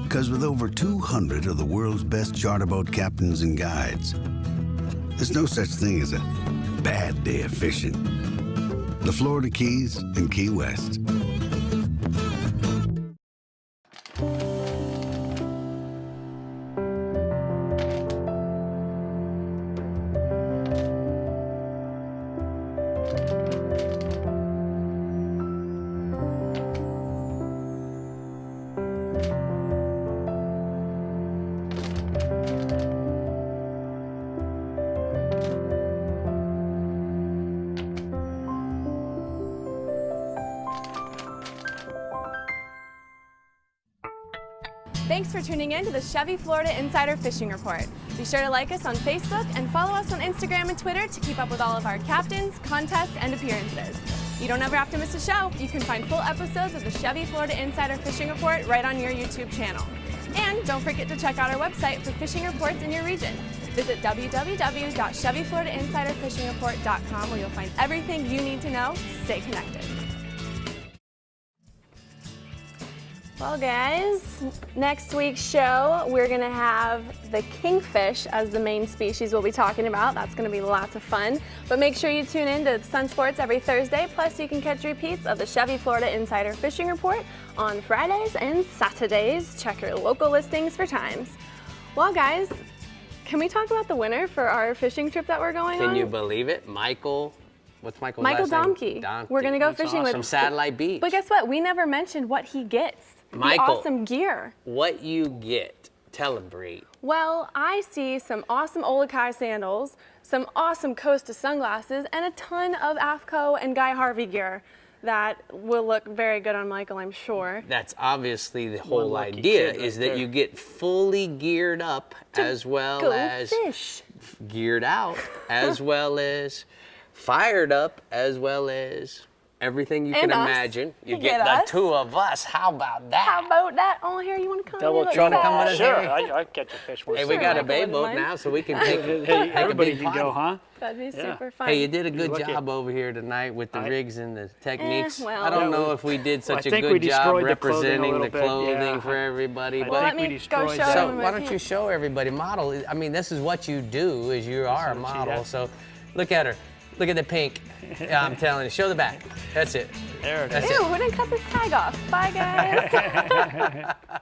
Because with over 200 of the world's best charter boat captains and guides, there's no such thing as a bad day of fishing. The Florida Keys and Key West. Thanks for tuning in to the Chevy Florida Insider Fishing Report. Be sure to like us on Facebook and follow us on Instagram and Twitter to keep up with all of our captains, contests, and appearances. You don't ever have to miss a show. You can find full episodes of the Chevy Florida Insider Fishing Report right on your YouTube channel. And don't forget to check out our website for fishing reports in your region. Visit www.ChevyFloridaInsiderFishingReport.com where you'll find everything you need to know to stay connected. Well, guys, next week's show, we're going to have the kingfish as the main species we'll be talking about. That's going to be lots of fun. But make sure you tune in to SunSports every Thursday. Plus, you can catch repeats of the Chevy Florida Insider Fishing Report on Fridays and Saturdays. Check your local listings for times. Well, guys, can we talk about the winner for our fishing trip that we're going on? Can you believe it? Michael What's Michael's Michael last name? Domke. We're gonna go fishing with from Satellite Beach. But guess what? We never mentioned what he gets. Michael, the awesome gear. What you get? Tell him, Brie. Well, I see some awesome Olakai sandals, some awesome Costa sunglasses, and a ton of AFCO and Guy Harvey gear that will look very good on Michael, I'm sure. That's obviously the whole idea, is that you get fully geared up as well as geared out, as well as fired up, as well as everything you can imagine. You get the two of us. How about that? How about that? Oh, here, you want to come? Double trying to come with us? Sure, I catch a fish. Hey, we got a bay boat now, so we can take everybody can go, huh? That'd be super fun. Hey, you did a good job over here tonight with the rigs and the techniques. I don't know if we did such a good job representing the clothing for everybody, but let me go show them. Why don't you show everybody? Model. I mean, this is what you do. Is you are a model. So look at her. Look at the pink. Yeah, I'm telling you. Show the back. That's it. There it is. Ew, we didn't cut this tag off. Bye, guys.